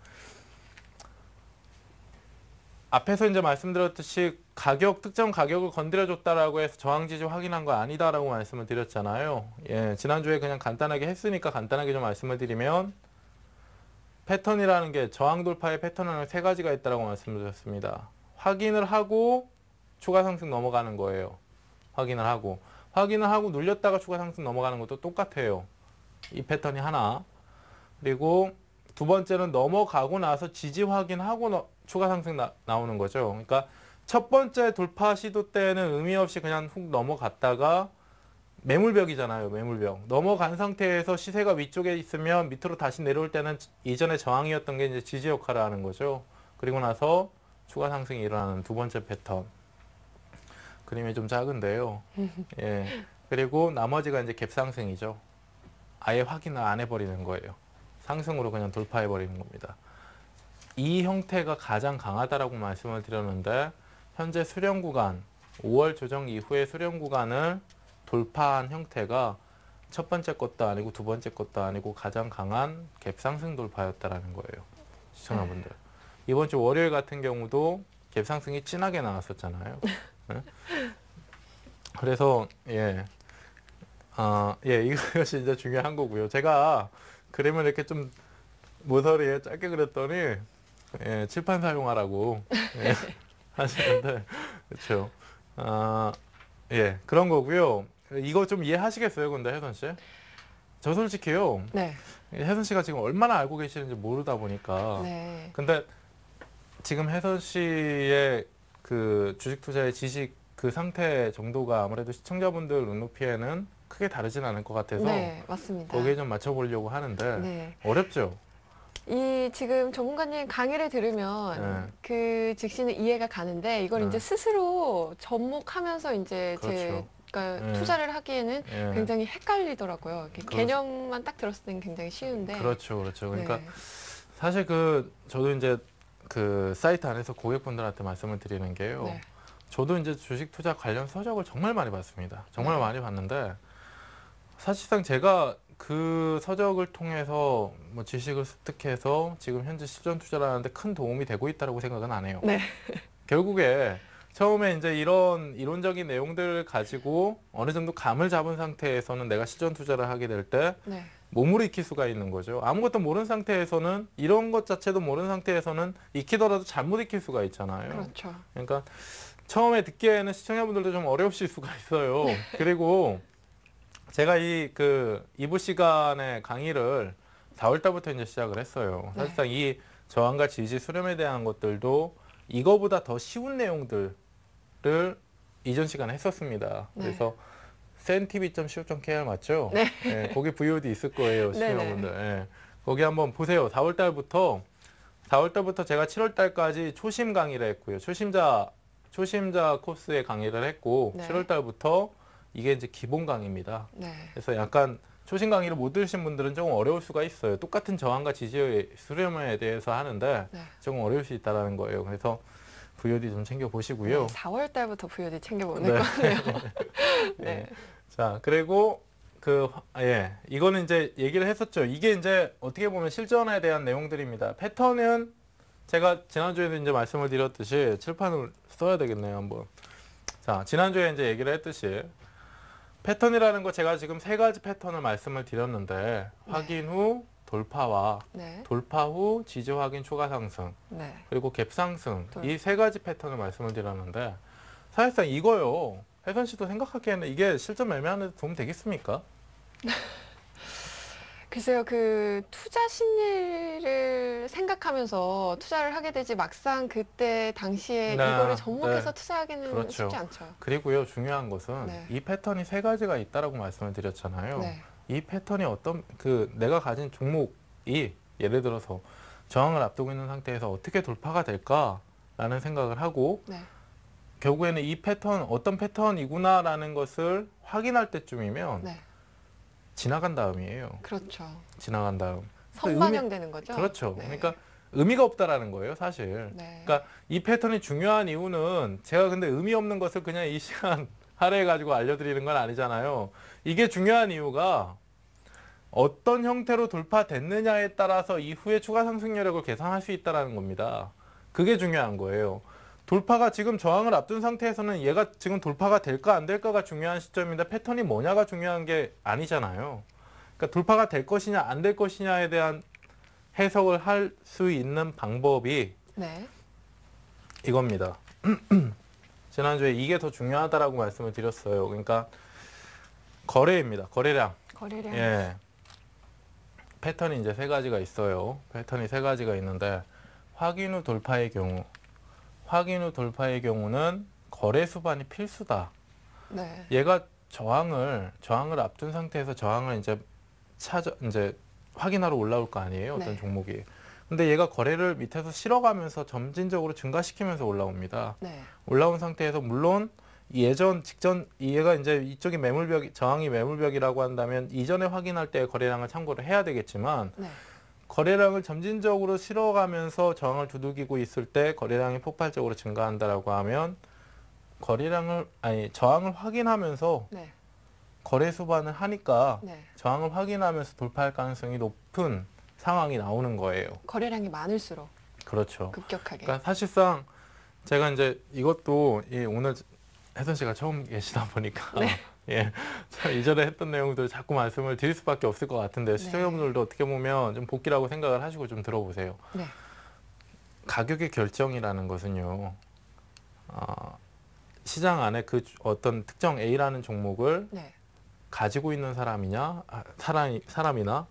앞에서 이제 말씀드렸듯이 특정 가격을 건드려줬다라고 해서 저항 지지 확인한 거 아니다라고 말씀을 드렸잖아요. 예, 지난주에 그냥 간단하게 했으니까 간단하게 좀 말씀을 드리면 패턴이라는 게 저항 돌파의 패턴은 세 가지가 있다라고 말씀을 드렸습니다. 확인을 하고 추가 상승 넘어가는 거예요. 확인을 하고 눌렸다가 추가 상승 넘어가는 것도 똑같아요. 이 패턴이 하나. 그리고 두 번째는 넘어가고 나서 지지 확인하고 추가 상승 나오는 거죠. 그러니까 첫 번째 돌파 시도 때는 의미 없이 그냥 훅 넘어갔다가 매물벽이잖아요. 매물벽. 넘어간 상태에서 시세가 위쪽에 있으면 밑으로 다시 내려올 때는 이전에 저항이었던 게 이제 지지 역할을 하는 거죠. 그리고 나서 추가 상승이 일어나는 두 번째 패턴. 그림이 좀 작은데요. 예. 그리고 나머지가 이제 갭 상승이죠. 아예 확인을 안 해버리는 거예요. 상승으로 그냥 돌파해 버리는 겁니다. 이 형태가 가장 강하다라고 말씀을 드렸는데 현재 수렴 구간 5월 조정 이후의 수렴 구간을 돌파한 형태가 첫 번째 것도 아니고 두 번째 것도 아니고 가장 강한 갭 상승 돌파였다라는 거예요. 시청자분들. 이번 주 월요일 같은 경우도 갭 상승이 진하게 나왔었잖아요. 네? 그래서 이것이 진짜 중요한 거고요. 제가 그림을 이렇게 좀 모서리에 짧게 그렸더니 칠판 사용하라고 하시는데 그렇죠. 그런 거고요. 이거 좀 이해하시겠어요, 근데 혜선 씨? 저 솔직히요. 네. 혜선 씨가 지금 얼마나 알고 계시는지 모르다 보니까. 네. 근데 지금 혜선 씨의 그 주식 투자의 지식 그 상태 정도가 아무래도 시청자분들 눈높이에는 크게 다르진 않을 것 같아서 네, 맞습니다. 거기에 좀 맞춰보려고 하는데 네. 어렵죠? 이 지금 전문가님 강의를 들으면 그 즉시는 이해가 가는데 이걸 이제 스스로 접목하면서 이제 그렇죠. 제가 투자를 하기에는 굉장히 헷갈리더라고요. 이렇게 개념만 딱 들었을 때는 굉장히 쉬운데. 그렇죠. 그러니까 네. 사실 저도 이제 그 사이트 안에서 고객분들한테 말씀을 드리는 게요. 네. 저도 이제 주식 투자 관련 서적을 정말 많이 봤습니다. 정말 많이 봤는데 사실상 제가 그 서적을 통해서 뭐 지식을 습득해서 지금 현재 실전 투자를 하는데 큰 도움이 되고 있다고 생각은 안 해요. 네. 결국에 처음에 이제 이런 이론적인 내용들을 가지고 어느 정도 감을 잡은 상태에서는 내가 실전 투자를 하게 될 때 네. 몸으로 익힐 수가 있는 거죠. 아무것도 모르는 상태에서는 이런 것 자체도 모르는 상태에서는 익히더라도 잘못 익힐 수가 있잖아요. 그렇죠. 그러니까 처음에 듣기에는 시청자분들도 좀 어려우실 수가 있어요. 그리고 제가 이 2부 시간의 강의를 4월 달부터 이제 시작을 했어요. 사실상 이 저항과 지지 수렴에 대한 것들도 이거보다 더 쉬운 내용들을 이전 시간에 했었습니다. 그래서 sentv.co.kr 맞죠? 네. 네, 거기 VOD 있을 거예요, 시청자분들. 네. 거기 한번 보세요. 4월 달부터 제가 7월 달까지 초심 강의를 했고요. 초심자 코스의 강의를 했고 7월 달부터 이게 이제 기본 강의입니다. 네. 그래서 약간 초심 강의를 못 들으신 분들은 조금 어려울 수가 있어요. 똑같은 저항과 지지의 수렴에 대해서 하는데 조금 어려울 수 있다는 거예요. 그래서 VOD 좀 챙겨 보시고요. 4월 달부터 VOD 챙겨보는 거네요. 네. 자, 그리고 이거는 이제 얘기를 했었죠. 이게 이제 어떻게 보면 실전에 대한 내용들입니다. 패턴은 제가 지난주에도 이제 말씀을 드렸듯이 칠판을 써야 되겠네요, 한번. 자, 지난주에 이제 얘기를 했듯이 패턴이라는 거 제가 지금 세 가지 패턴을 말씀을 드렸는데 확인 후 돌파와 돌파 후 지지 확인 추가 상승 그리고 갭 상승 이 세 가지 패턴을 말씀을 드렸는데 사실상 이거요. 혜선 씨도 생각하기에는 이게 실전 매매하는 데 도움 되겠습니까? 글쎄요, 그 투자 심리를 생각하면서 투자를 하게 되지 막상 그때 당시에 네, 이거를 접목해서 네. 투자하기는 그렇죠. 쉽지 않죠. 그리고요, 중요한 것은 네. 이 패턴이 세 가지가 있다라고 말씀을 드렸잖아요. 네. 이 패턴이 어떤 내가 가진 종목이 예를 들어서 저항을 앞두고 있는 상태에서 어떻게 돌파가 될까라는 생각을 하고 네. 결국에는 이 패턴 어떤 패턴이구나라는 것을 확인할 때쯤이면 네. 지나간 다음이에요. 그렇죠. 지나간 다음. 선반영되는 거죠. 그렇죠. 네. 그러니까 의미가 없다라는 거예요, 사실. 네. 그러니까 이 패턴이 중요한 이유는 제가 근데 의미 없는 것을 그냥 이 시간 할애해 가지고 알려드리는 건 아니잖아요. 이게 중요한 이유가 어떤 형태로 돌파됐느냐에 따라서 이후에 추가 상승 여력을 계산할 수 있다는 겁니다. 그게 중요한 거예요. 돌파가 지금 저항을 앞둔 상태에서는 얘가 지금 돌파가 될까 안 될까가 중요한 시점인데 패턴이 뭐냐가 중요한 게 아니잖아요. 그러니까 돌파가 될 것이냐 안 될 것이냐에 대한 해석을 할 수 있는 방법이 네. 이겁니다. 지난주에 이게 더 중요하다라고 말씀을 드렸어요. 그러니까 거래입니다. 거래량. 거래량. 예. 패턴이 이제 세 가지가 있어요. 패턴이 세 가지가 있는데 확인 후 돌파의 경우는 거래 수반이 필수다. 네. 얘가 저항을 앞둔 상태에서 저항을 이제 확인하러 올라올 거 아니에요. 어떤 네. 종목이. 근데 얘가 거래를 밑에서 실어가면서 점진적으로 증가시키면서 올라옵니다. 네. 올라온 상태에서 물론 직전 얘가 이제 이쪽이 저항이 매물벽이라고 한다면 이전에 확인할 때 거래량을 참고를 해야 되겠지만 네. 거래량을 점진적으로 실어가면서 저항을 두들기고 있을 때 거래량이 폭발적으로 증가한다라고 하면 저항을 확인하면서 네. 거래 수반을 하니까 네. 저항을 확인하면서 돌파할 가능성이 높은 상황이 나오는 거예요. 거래량이 많을수록 그렇죠. 급격하게. 그러니까 사실상 제가 이제 이것도 오늘 혜선 씨가 처음 계시다 보니까 네. 예, 제가 이전에 했던 내용들 자꾸 말씀을 드릴 수밖에 없을 것 같은데 시청자분들도 어떻게 보면 좀 복기라고 생각을 하시고 좀 들어보세요. 네. 가격의 결정이라는 것은요. 시장 안에 그 어떤 특정 A라는 종목을 네. 가지고 있는 사람이나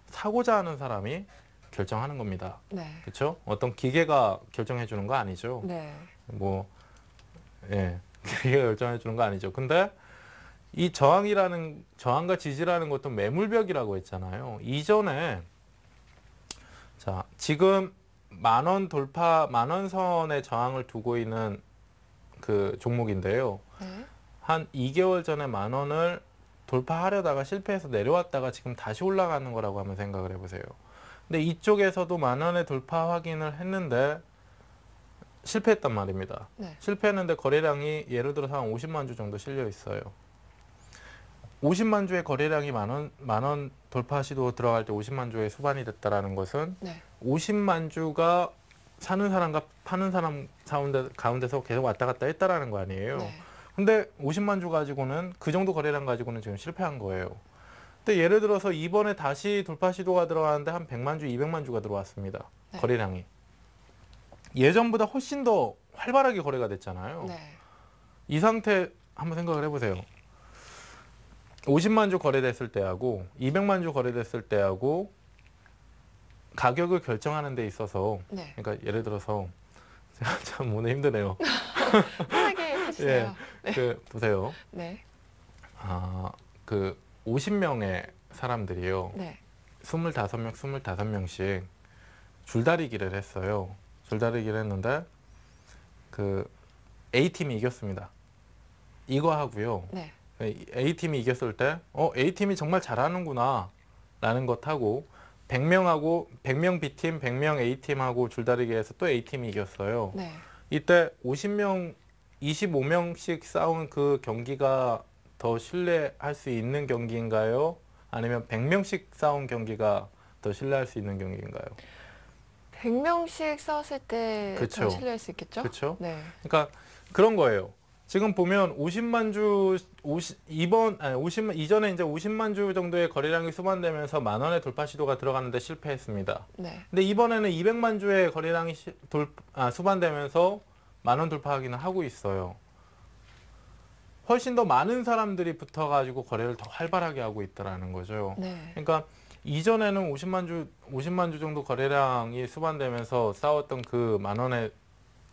사고자 하는 사람이 결정하는 겁니다. 네. 그렇죠? 어떤 기계가 결정해 주는 거 아니죠. 네. 기계가 결정해 주는 거 아니죠. 근데 이 저항과 지지라는 것도 매물벽이라고 했잖아요. 이전에 지금 10,000원 돌파 10,000원 선에 저항을 두고 있는 그 종목인데요. 네. 한 2개월 전에 10,000원을 돌파하려다가 실패해서 내려왔다가 지금 다시 올라가는 거라고 한번 생각을 해보세요. 근데 이쪽에서도 10,000원의 돌파 확인을 했는데 실패했단 말입니다. 네. 실패했는데 거래량이 예를 들어서 한 50만 주 정도 실려 있어요. 50만 주의 거래량이 만원 돌파 시도 들어갈 때 50만 주의 수반이 됐다라는 것은 네. 50만 주가 사는 사람과 파는 사람 가운데서 계속 왔다 갔다 했다라는 거 아니에요. 네. 근데 50만 주 가지고는 그 정도 거래량 가지고는 지금 실패한 거예요. 근데 예를 들어서 이번에 다시 돌파 시도가 들어왔는데 한 100만 주, 200만 주가 들어왔습니다. 네. 거래량이. 예전보다 훨씬 더 활발하게 거래가 됐잖아요. 네. 이 상태 한번 생각을 해보세요. 50만 주 거래됐을 때하고 200만 주 거래됐을 때하고 가격을 결정하는 데 있어서 네. 그러니까 예를 들어서 제가 참 오늘 힘드네요. 편하게 해주세요. 보세요. 네. 그 50명의 사람들이요. 네. 25명씩 줄다리기를 했어요. 줄다리기를 했는데 그 A팀이 이겼습니다. 이거 하고요. 네. A팀이 이겼을 때 A팀이 정말 잘하는구나 라는 것하고 100명 B팀, 100명 A팀하고 줄다리기에서 또 A팀이 이겼어요. 네. 이때 50명, 25명씩 싸운 그 경기가 더 신뢰할 수 있는 경기인가요? 아니면 100명씩 싸운 경기가 더 신뢰할 수 있는 경기인가요? 100명씩 싸웠을 때 더 그쵸. 신뢰할 수 있겠죠? 그렇죠? 네. 그러니까 그런 거예요. 지금 보면 50만 주 이전에 이제 50만 주 정도의 거래량이 수반되면서 10,000원의 돌파 시도가 들어갔는데 실패했습니다. 네. 근데 이번에는 200만 주의 거래량이 수반되면서 10,000원 돌파 확인을 하고 있어요. 훨씬 더 많은 사람들이 붙어가지고 거래를 더 활발하게 하고 있다라는 거죠. 네. 그러니까 이전에는 50만 주 정도 거래량이 수반되면서 싸웠던 그 만 원의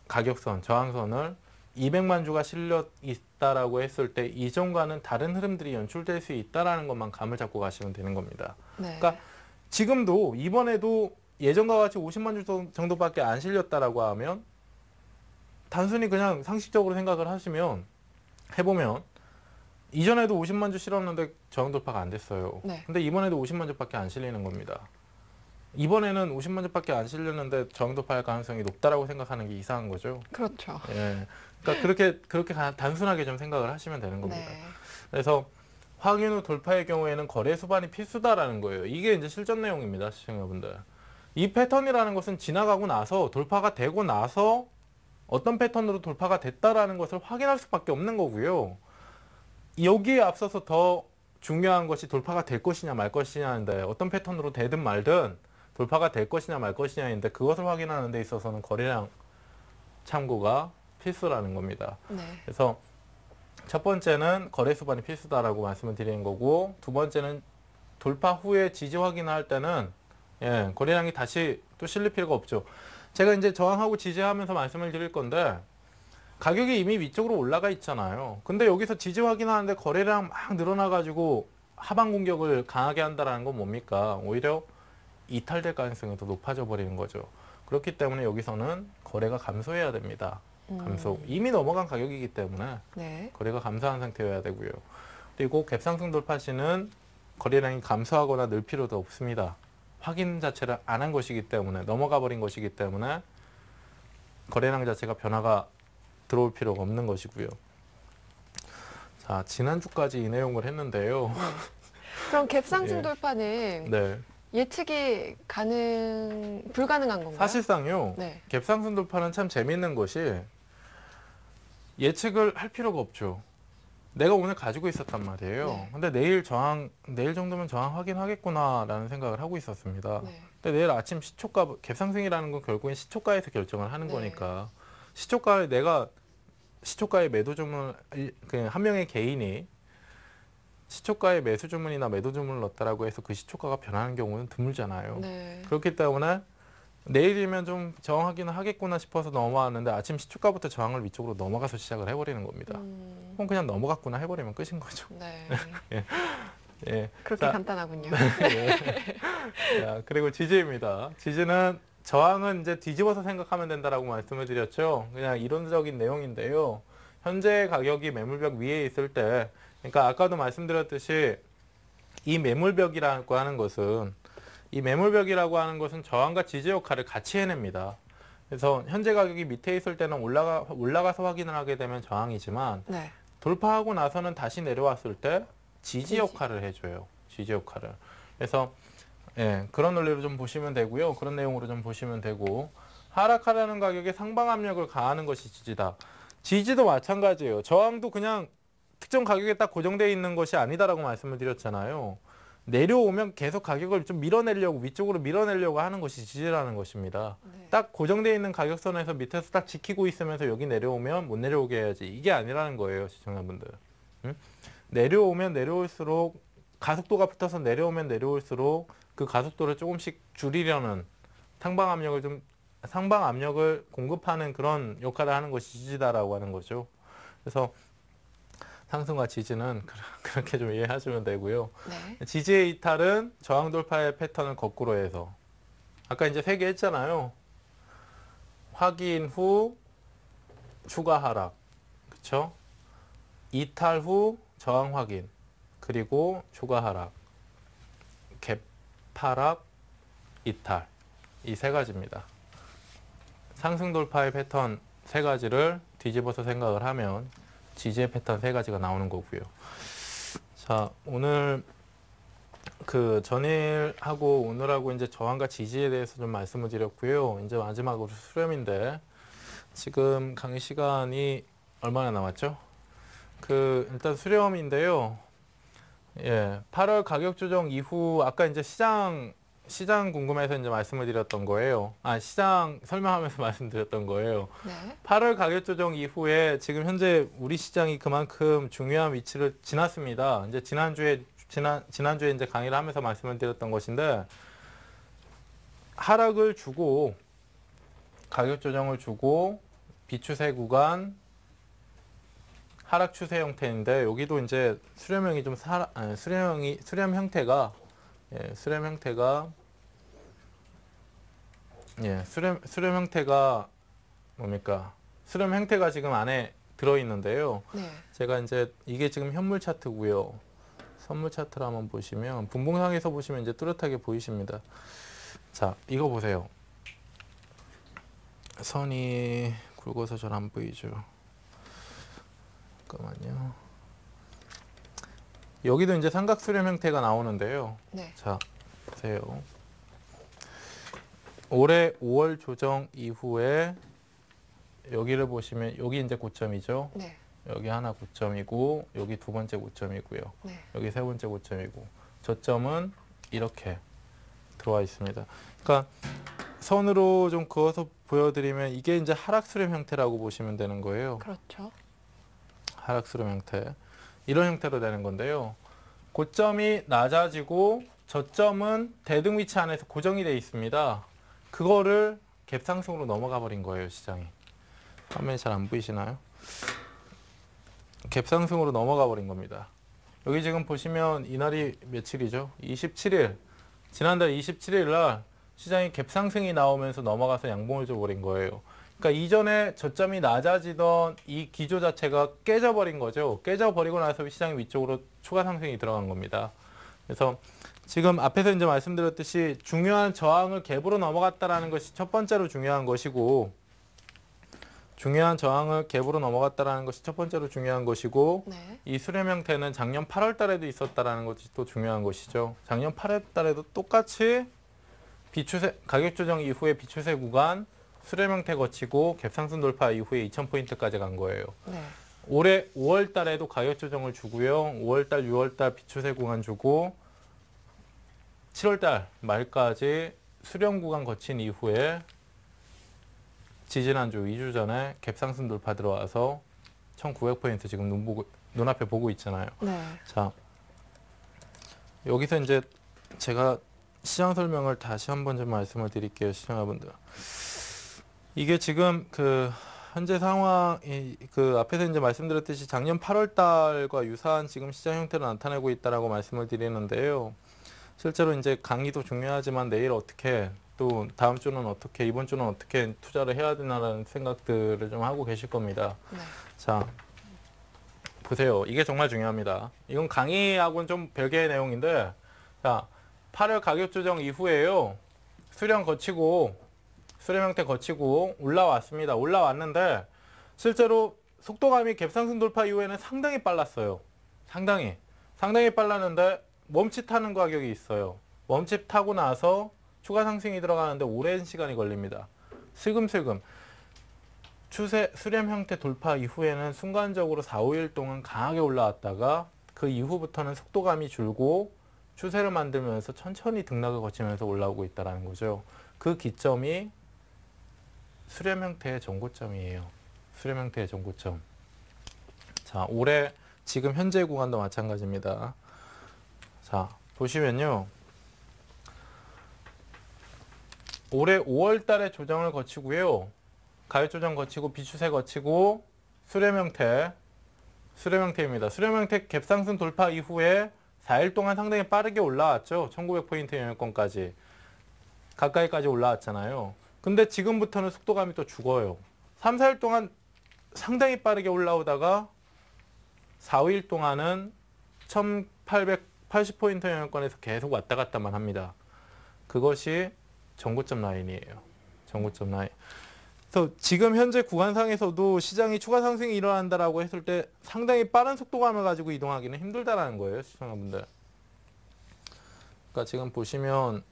가격선, 저항선을 200만 주가 실려 있다라고 했을 때 이전과는 다른 흐름들이 연출될 수 있다라는 것만 감을 잡고 가시면 되는 겁니다. 네. 그러니까 지금도 이번에도 예전과 같이 50만 주 정도밖에 안 실렸다라고 하면 단순히 그냥 상식적으로 생각을 해보면 이전에도 50만 주 실었는데 저항 돌파가 안 됐어요. 네. 근데 이번에도 50만 주밖에 안 실리는 겁니다. 이번에는 50만 주밖에 안 실렸는데 저항 돌파할 가능성이 높다라고 생각하는 게 이상한 거죠. 그렇죠. 예. 그러니까 그렇게 단순하게 좀 생각을 하시면 되는 겁니다. 네. 그래서 확인 후 돌파의 경우에는 거래 수반이 필수다라는 거예요. 이게 이제 실전 내용입니다, 시청자분들. 이 패턴이라는 것은 지나가고 나서 돌파가 되고 나서 어떤 패턴으로 돌파가 됐다라는 것을 확인할 수밖에 없는 거고요. 여기에 앞서서 더 중요한 것이 돌파가 될 것이냐 말 것이냐인데 어떤 패턴으로 되든 말든 돌파가 될 것이냐 말 것이냐인데 그것을 확인하는 데 있어서는 거래량 참고가 필수라는 겁니다. 네. 그래서 첫 번째는 거래 수반이 필수다라고 말씀을 드리는 거고, 두 번째는 돌파 후에 지지 확인을 할 때는 거래량이 다시 또 실릴 필요가 없죠. 제가 이제 저항하고 지지하면서 말씀을 드릴 건데 가격이 이미 위쪽으로 올라가 있잖아요. 근데 여기서 지지 확인하는데 거래량 막 늘어나가지고 하방 공격을 강하게 한다는 건 뭡니까? 오히려 이탈될 가능성이 더 높아져 버리는 거죠. 그렇기 때문에 여기서는 거래가 감소해야 됩니다. 감소. 이미 넘어간 가격이기 때문에 네. 거래가 감소한 상태여야 되고요. 그리고 갭상승 돌파 시는 거래량이 감소하거나 늘 필요도 없습니다. 확인 자체를 안 한 것이기 때문에, 넘어가 버린 것이기 때문에 거래량 자체가 변화가 들어올 필요가 없는 것이고요. 자, 지난주까지 이 내용을 했는데요. 그럼 갭상승 예. 돌파는 네. 예측이 불가능한 건가요? 사실상요. 네. 갭상승 돌파는 참 재미있는 것이 예측을 할 필요가 없죠. 내가 오늘 가지고 있었단 말이에요. 네. 근데 내일 정도면 저항 확인하겠구나라는 생각을 하고 있었습니다. 네. 근데 내일 아침 시초가, 갭상승이라는 건 결국엔 시초가에서 결정을 하는 네. 거니까 시초가에 매도 주문, 그냥 한 명의 개인이 시초가에 매수 주문이나 매도 주문을 넣었다라고 해서 그 시초가가 변하는 경우는 드물잖아요. 네. 그렇기 때문에 내일이면 좀 저항 확인을 하겠구나 싶어서 넘어왔는데 아침 시초가부터 저항을 위쪽으로 넘어가서 시작을 해버리는 겁니다. 그럼 그냥 넘어갔구나 해버리면 끝인 거죠. 네. 예. 그렇게 자, 간단하군요. 자, 그리고 지지입니다. 지지는 저항은 이제 뒤집어서 생각하면 된다라고 말씀을 드렸죠. 그냥 이론적인 내용인데요. 현재 가격이 매물벽 위에 있을 때, 그러니까 아까도 말씀드렸듯이 이 매물벽이라고 하는 것은 저항과 지지 역할을 같이 해냅니다. 그래서 현재 가격이 밑에 있을 때는 올라가서 확인을 하게 되면 저항이지만 네. 돌파하고 나서는 다시 내려왔을 때 지지 역할을 해줘요. 지지 역할을. 그래서 그런 논리로 좀 보시면 되고요. 그런 내용으로 좀 보시면 되고, 하락하려는 가격에 상방 압력을 가하는 것이 지지다. 지지도 마찬가지예요. 저항도 그냥 특정 가격에 딱 고정되어 있는 것이 아니다라고 말씀을 드렸잖아요. 내려오면 계속 가격을 좀 위쪽으로 밀어내려고 하는 것이 지지라는 것입니다. 네. 딱 고정되어 있는 가격선에서 밑에서 딱 지키고 있으면서 여기 내려오면 못 내려오게 해야지. 이게 아니라는 거예요, 시청자분들. 응? 내려오면 내려올수록, 가속도가 붙어서 내려오면 내려올수록 그 가속도를 조금씩 줄이려는 상방 압력을 공급하는 그런 역할을 하는 것이 지지다라고 하는 거죠. 그래서 상승과 지지는 그렇게 좀 이해하시면 되고요. 네. 지지의 이탈은 저항 돌파의 패턴을 거꾸로 해서, 아까 이제 3개 했잖아요. 확인 후 추가 하락, 그렇죠? 이탈 후 저항 확인, 그리고 추가 하락, 갭 하락, 이탈, 이 3가지입니다. 상승 돌파의 패턴 3가지를 뒤집어서 생각을 하면 지지의 패턴 3가지가 나오는 거고요. 자, 오늘 전일하고 오늘하고 이제 저항과 지지에 대해서 좀 말씀을 드렸고요. 이제 마지막으로 수렴인데, 지금 강의 시간이 얼마나 남았죠? 일단 수렴인데요. 8월 가격 조정 이후, 아까 이제 시장 궁금해서 이제 말씀을 드렸던 거예요. 시장 설명하면서 말씀드렸던 거예요. 네. 8월 가격 조정 이후에 지금 현재 우리 시장이 그만큼 중요한 위치를 지났습니다. 이제 지난주에 지난주에 이제 강의를 하면서 말씀을 드렸던 것인데, 하락을 주고 가격 조정을 주고 비추세 구간 하락 추세 형태인데, 여기도 이제 수렴형이 좀 수렴 형태가 수렴 형태가 뭡니까? 수렴 형태가 지금 안에 들어 있는데요. 네. 제가 이제 이게 지금 현물 차트고요. 선물 차트를 한번 보시면 분봉상에서 보시면 이제 뚜렷하게 보이십니다. 자, 이거 보세요. 선이 굵어서 잘 안 보이죠. 잠깐만요. 여기도 이제 삼각 수렴 형태가 나오는데요. 네. 자, 보세요. 올해 5월 조정 이후에 여기를 보시면 여기 이제 고점이죠. 네. 여기 하나 고점이고 여기 두 번째 고점이고요. 네. 여기 세 번째 고점이고 저점은 이렇게 들어와 있습니다. 그러니까 선으로 좀 그어서 보여드리면 이게 이제 하락수렴 형태라고 보시면 되는 거예요. 그렇죠. 하락수렴 형태. 이런 형태로 되는 건데요. 고점이 낮아지고 저점은 대등 위치 안에서 고정이 되어 있습니다. 그거를 갭상승으로 넘어가 버린 거예요, 시장이. 화면이 잘 안 보이시나요? 갭상승으로 넘어가 버린 겁니다. 여기 지금 보시면 이날이 며칠이죠? 27일. 지난달 27일 날 시장이 갭상승이 나오면서 넘어가서 양봉을 줘버린 거예요. 그러니까 이전에 저점이 낮아지던 이 기조 자체가 깨져버린 거죠. 깨져버리고 나서 시장이 위쪽으로 추가 상승이 들어간 겁니다. 그래서 지금 앞에서 이제 말씀드렸듯이 중요한 저항을 갭으로 넘어갔다라는 것이 첫 번째로 중요한 것이고, 중요한 저항을 갭으로 넘어갔다라는 것이 첫 번째로 중요한 것이고, 네. 이 수렴 형태는 작년 8월 달에도 있었다라는 것이 또 중요한 것이죠. 작년 8월 달에도 똑같이 비추세 가격 조정 이후에 비추세 구간 수렴 형태 거치고 갭상승 돌파 이후에 2000포인트까지 간 거예요. 네. 올해 5월 달에도 가격 조정을 주고요. 5월 달, 6월 달 비추세 구간 주고 7월 달 말까지 수렴 구간 거친 이후에 지지난주 2주 전에 갭상승 돌파 들어와서 1900포인트 지금 눈앞에 보고 있잖아요. 네. 자, 여기서 이제 제가 시장 설명을 다시 한번 좀 말씀을 드릴게요, 시청자분들. 이게 지금 그 현재 상황이 그 앞에서 이제 말씀드렸듯이 작년 8월 달과 유사한 지금 시장 형태를 나타내고 있다라고 말씀을 드리는데요. 실제로 이제 강의도 중요하지만 내일 어떻게, 또 다음 주는 어떻게, 이번 주는 어떻게 투자를 해야 되나라는 생각들을 좀 하고 계실 겁니다. 네. 자, 보세요. 이게 정말 중요합니다. 이건 강의하고는 좀 별개의 내용인데, 자, 8월 가격 조정 이후에요. 수렴 형태 거치고 올라왔습니다. 올라왔는데 실제로 속도감이 갭상승 돌파 이후에는 상당히 빨랐어요. 상당히 빨랐는데 멈칫하는 가격이 있어요. 멈칫하고 나서 추가 상승이 들어가는데 오랜 시간이 걸립니다. 슬금슬금 수렴 형태 돌파 이후에는 순간적으로 4, 5일 동안 강하게 올라왔다가 그 이후부터는 속도감이 줄고 추세를 만들면서 천천히 등락을 거치면서 올라오고 있다는 거죠. 그 기점이 수렴 형태의 전고점이에요. 수렴 형태의 전고점. 자, 올해 지금 현재 구간도 마찬가지입니다. 자, 보시면요. 올해 5월 달에 조정을 거치고요. 가격 조정 거치고 비추세 거치고 수렴 형태입니다. 수렴 형태 갭상승 돌파 이후에 4일 동안 상당히 빠르게 올라왔죠. 1900포인트 영역권까지. 가까이까지 올라왔잖아요. 근데 지금부터는 속도감이 또 죽어요. 3, 4일 동안 상당히 빠르게 올라오다가 4, 5일 동안은 1880포인트 영역권에서 계속 왔다 갔다만 합니다. 그것이 전고점 라인이에요. 전고점 라인. 그래서 지금 현재 구간상에서도 시장이 추가 상승이 일어난다라고 했을 때 상당히 빠른 속도감을 가지고 이동하기는 힘들다라는 거예요, 시청자분들. 그러니까 지금 보시면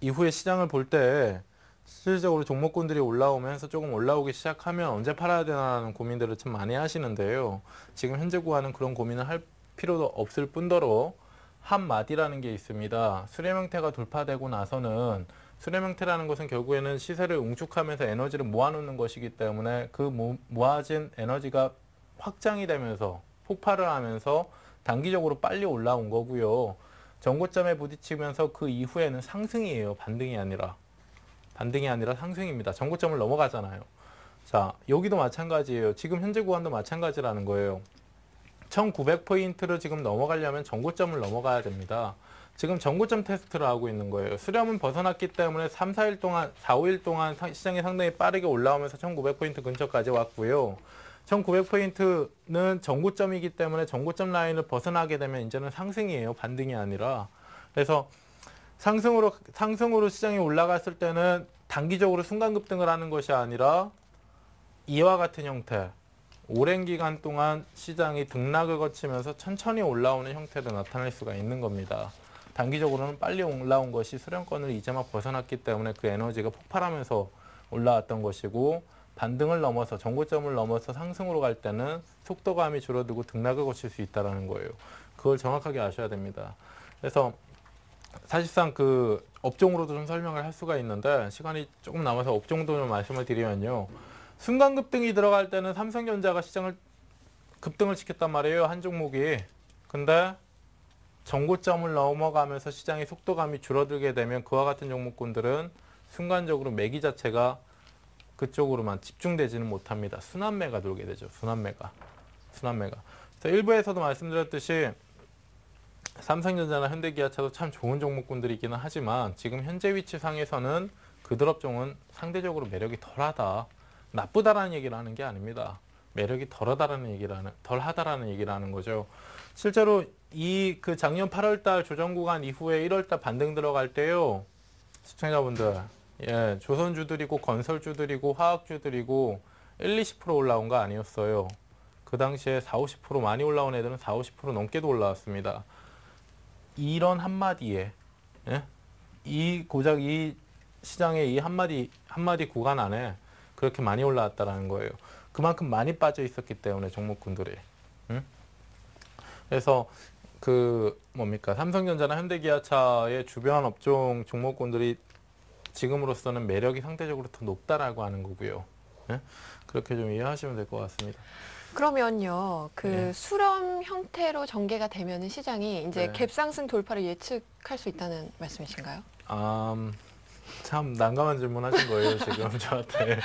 이후에 시장을 볼 때 실질적으로 종목군들이 올라오면서 조금 올라오기 시작하면 언제 팔아야 되나라는 고민들을 참 많이 하시는데요. 지금 현재 구간은 그런 고민을 할 필요도 없을 뿐더러 한마디라는 게 있습니다. 수렴 형태가 돌파되고 나서는 수렴 형태라는 것은 결국에는 시세를 응축하면서 에너지를 모아놓는 것이기 때문에 그 모아진 에너지가 확장이 되면서 폭발을 하면서 단기적으로 빨리 올라온 거고요. 전고점에 부딪히면서 그 이후에는 상승이에요. 반등이 아니라 상승입니다. 전고점을 넘어가잖아요. 자, 여기도 마찬가지예요. 지금 현재 구간도 마찬가지라는 거예요. 1900포인트를 지금 넘어가려면 전고점을 넘어가야 됩니다. 지금 전고점 테스트를 하고 있는 거예요. 수렴은 벗어났기 때문에 3, 4일 동안, 4, 5일 동안 시장이 상당히 빠르게 올라오면서 1900포인트 근처까지 왔고요. 1900포인트는 전고점이기 때문에 전고점 라인을 벗어나게 되면 이제는 상승이에요. 반등이 아니라. 그래서 상승으로 시장이 올라갔을 때는 단기적으로 순간 급등을 하는 것이 아니라 이와 같은 형태, 오랜 기간 동안 시장이 등락을 거치면서 천천히 올라오는 형태로 나타날 수가 있는 겁니다. 단기적으로는 빨리 올라온 것이 수렴권을 이제 막 벗어났기 때문에 그 에너지가 폭발하면서 올라왔던 것이고, 반등을 넘어서 전고점을 넘어서 상승으로 갈 때는 속도감이 줄어들고 등락을 거칠 수 있다는 거예요. 그걸 정확하게 아셔야 됩니다. 그래서 사실상 그 업종으로도 좀 설명을 할 수가 있는데 시간이 조금 남아서 업종도 좀 말씀을 드리면요. 순간 급등이 들어갈 때는 삼성전자가 시장을 급등을 시켰단 말이에요. 한 종목이. 근데 전고점을 넘어가면서 시장의 속도감이 줄어들게 되면 그와 같은 종목군들은 순간적으로 매기 자체가 그쪽으로만 집중되지는 못합니다. 순환매가 돌게 되죠. 순환매가. 그래서 일부에서도 말씀드렸듯이 삼성전자나 현대기아차도 참 좋은 종목군들이기는 하지만 지금 현재 위치상에서는 그들 업종은 상대적으로 매력이 덜하다. 나쁘다라는 얘기를 하는 게 아닙니다. 매력이 덜하다라는 얘기를 하는 거죠. 실제로 그 작년 8월달 조정 구간 이후에 1월달 반등 들어갈 때요. 시청자분들, 예, 조선주들이고 건설주들이고 화학주들이고 1, 20% 올라온 거 아니었어요. 그 당시에 4, 50% 많이 올라온 애들은 4, 50% 넘게도 올라왔습니다. 이런 한마디에, 예? 이 시장의 이 한마디 구간 안에 그렇게 많이 올라왔다라는 거예요. 그만큼 많이 빠져 있었기 때문에 종목군들이. 그래서 삼성전자나 현대기아차의 주변 업종 종목군들이 지금으로서는 매력이 상대적으로 더 높다라고 하는 거고요. 예? 그렇게 좀 이해하시면 될 것 같습니다. 그러면요, 네. 수렴 형태로 전개가 되면은 시장이 이제 네. 갭상승 돌파를 예측할 수 있다는 말씀이신가요? 참 난감한 질문 하신 거예요, 지금 저한테.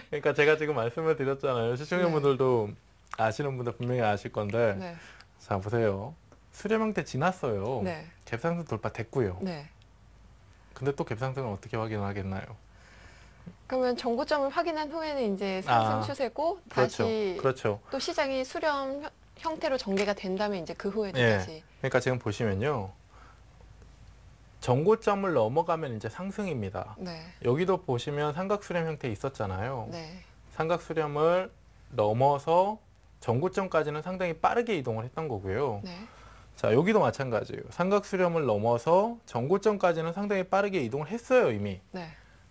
그러니까 제가 지금 말씀을 드렸잖아요. 시청자분들도 아시는 분들 분명히 아실 건데. 네. 자, 보세요. 수렴 형태 지났어요. 네. 갭상승 돌파 됐고요. 네. 근데 또 갭상승은 어떻게 확인하겠나요? 그러면 전고점을 확인한 후에는 이제 상승 추세고 다시 그렇죠. 또 시장이 수렴 형태로 전개가 된다면 이제 그 후에는 예. 다시. 그러니까 지금 보시면요. 전고점을 넘어가면 이제 상승입니다. 네. 여기도 보시면 삼각수렴 형태 있었잖아요. 네. 삼각수렴을 넘어서 전고점까지는 상당히 빠르게 이동을 했던 거고요. 네. 자, 여기도 마찬가지예요. 삼각수렴을 넘어서 전고점까지는 상당히 빠르게 이동을 했어요, 이미. 네.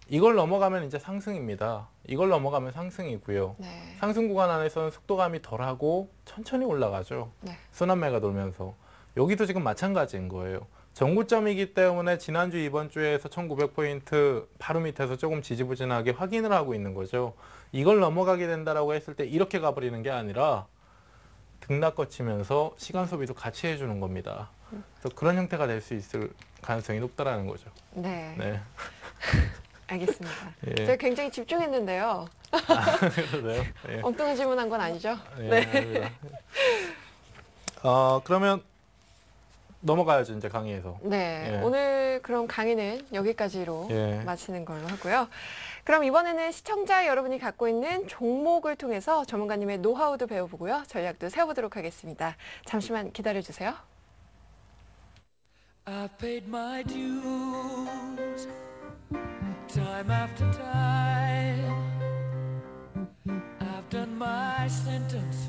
이걸 넘어가면 이제 상승입니다. 이걸 넘어가면 상승이고요. 네. 상승 구간 안에서는 속도감이 덜하고 천천히 올라가죠. 네. 순환매가 돌면서. 여기도 지금 마찬가지인 거예요. 전고점이기 때문에 지난주 이번 주에서 1900포인트 바로 밑에서 조금 지지부진하게 확인을 하고 있는 거죠. 이걸 넘어가게 된다라고 했을 때 이렇게 가버리는 게 아니라 등락 거치면서 시간 소비도 같이 해주는 겁니다. 그래서 그런 형태가 될 수 있을 가능성이 높다라는 거죠. 네. 네. 알겠습니다. 예. 제가 굉장히 집중했는데요. 그래요? 예. 엉뚱한 질문한 건 아니죠? 예, 아닙니다. 그러면 넘어가야죠, 이제 강의에서. 네. 예. 오늘 그럼 강의는 여기까지로 예. 마치는 걸로 하고요. 그럼 이번에는 시청자 여러분이 갖고 있는 종목을 통해서 전문가님의 노하우도 배워보고요. 전략도 세워보도록 하겠습니다. 잠시만 기다려주세요. I've paid my dues time after time. I've done my sentence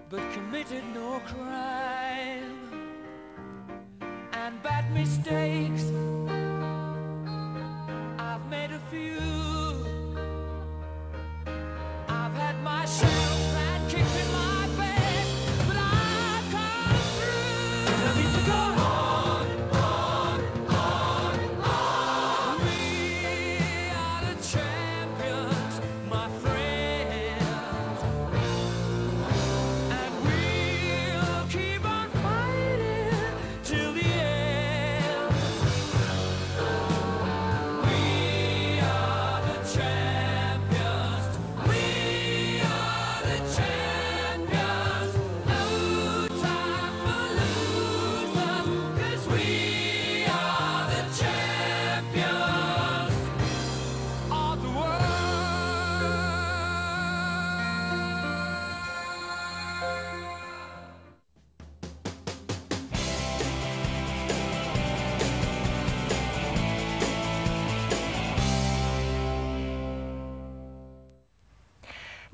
but committed no crime. And bad mistakes I've made a few. I've had my share of bad kicks in my face, but I've come through. And I need to go on, on. We are the champions, my friends, and we'll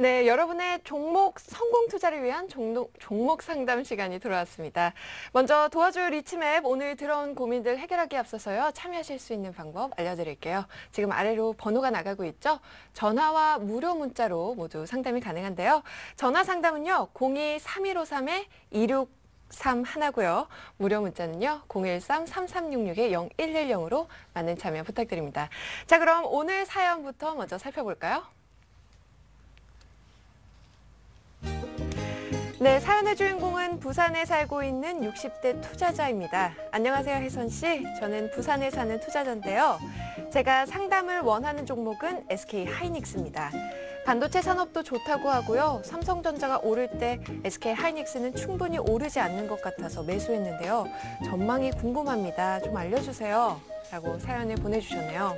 네, 여러분의 종목 성공 투자를 위한 종목 상담 시간이 돌아왔습니다. 먼저 도와줄 리치맵 오늘 들어온 고민들 해결하기에 앞서서요. 참여하실 수 있는 방법 알려드릴게요. 지금 아래로 번호가 나가고 있죠. 전화와 무료 문자로 모두 상담이 가능한데요. 전화 상담은요. 02-3153-2631고요. 무료 문자는요. 013-3366-0110으로 많은 참여 부탁드립니다. 자, 그럼 오늘 사연부터 먼저 살펴볼까요? 네, 사연의 주인공은 부산에 살고 있는 60대 투자자입니다. 안녕하세요, 혜선 씨. 저는 부산에 사는 투자자인데요. 제가 상담을 원하는 종목은 SK 하이닉스입니다. 반도체 산업도 좋다고 하고요. 삼성전자가 오를 때 SK 하이닉스는 충분히 오르지 않는 것 같아서 매수했는데요. 전망이 궁금합니다. 좀 알려주세요. 라고 사연을 보내주셨네요.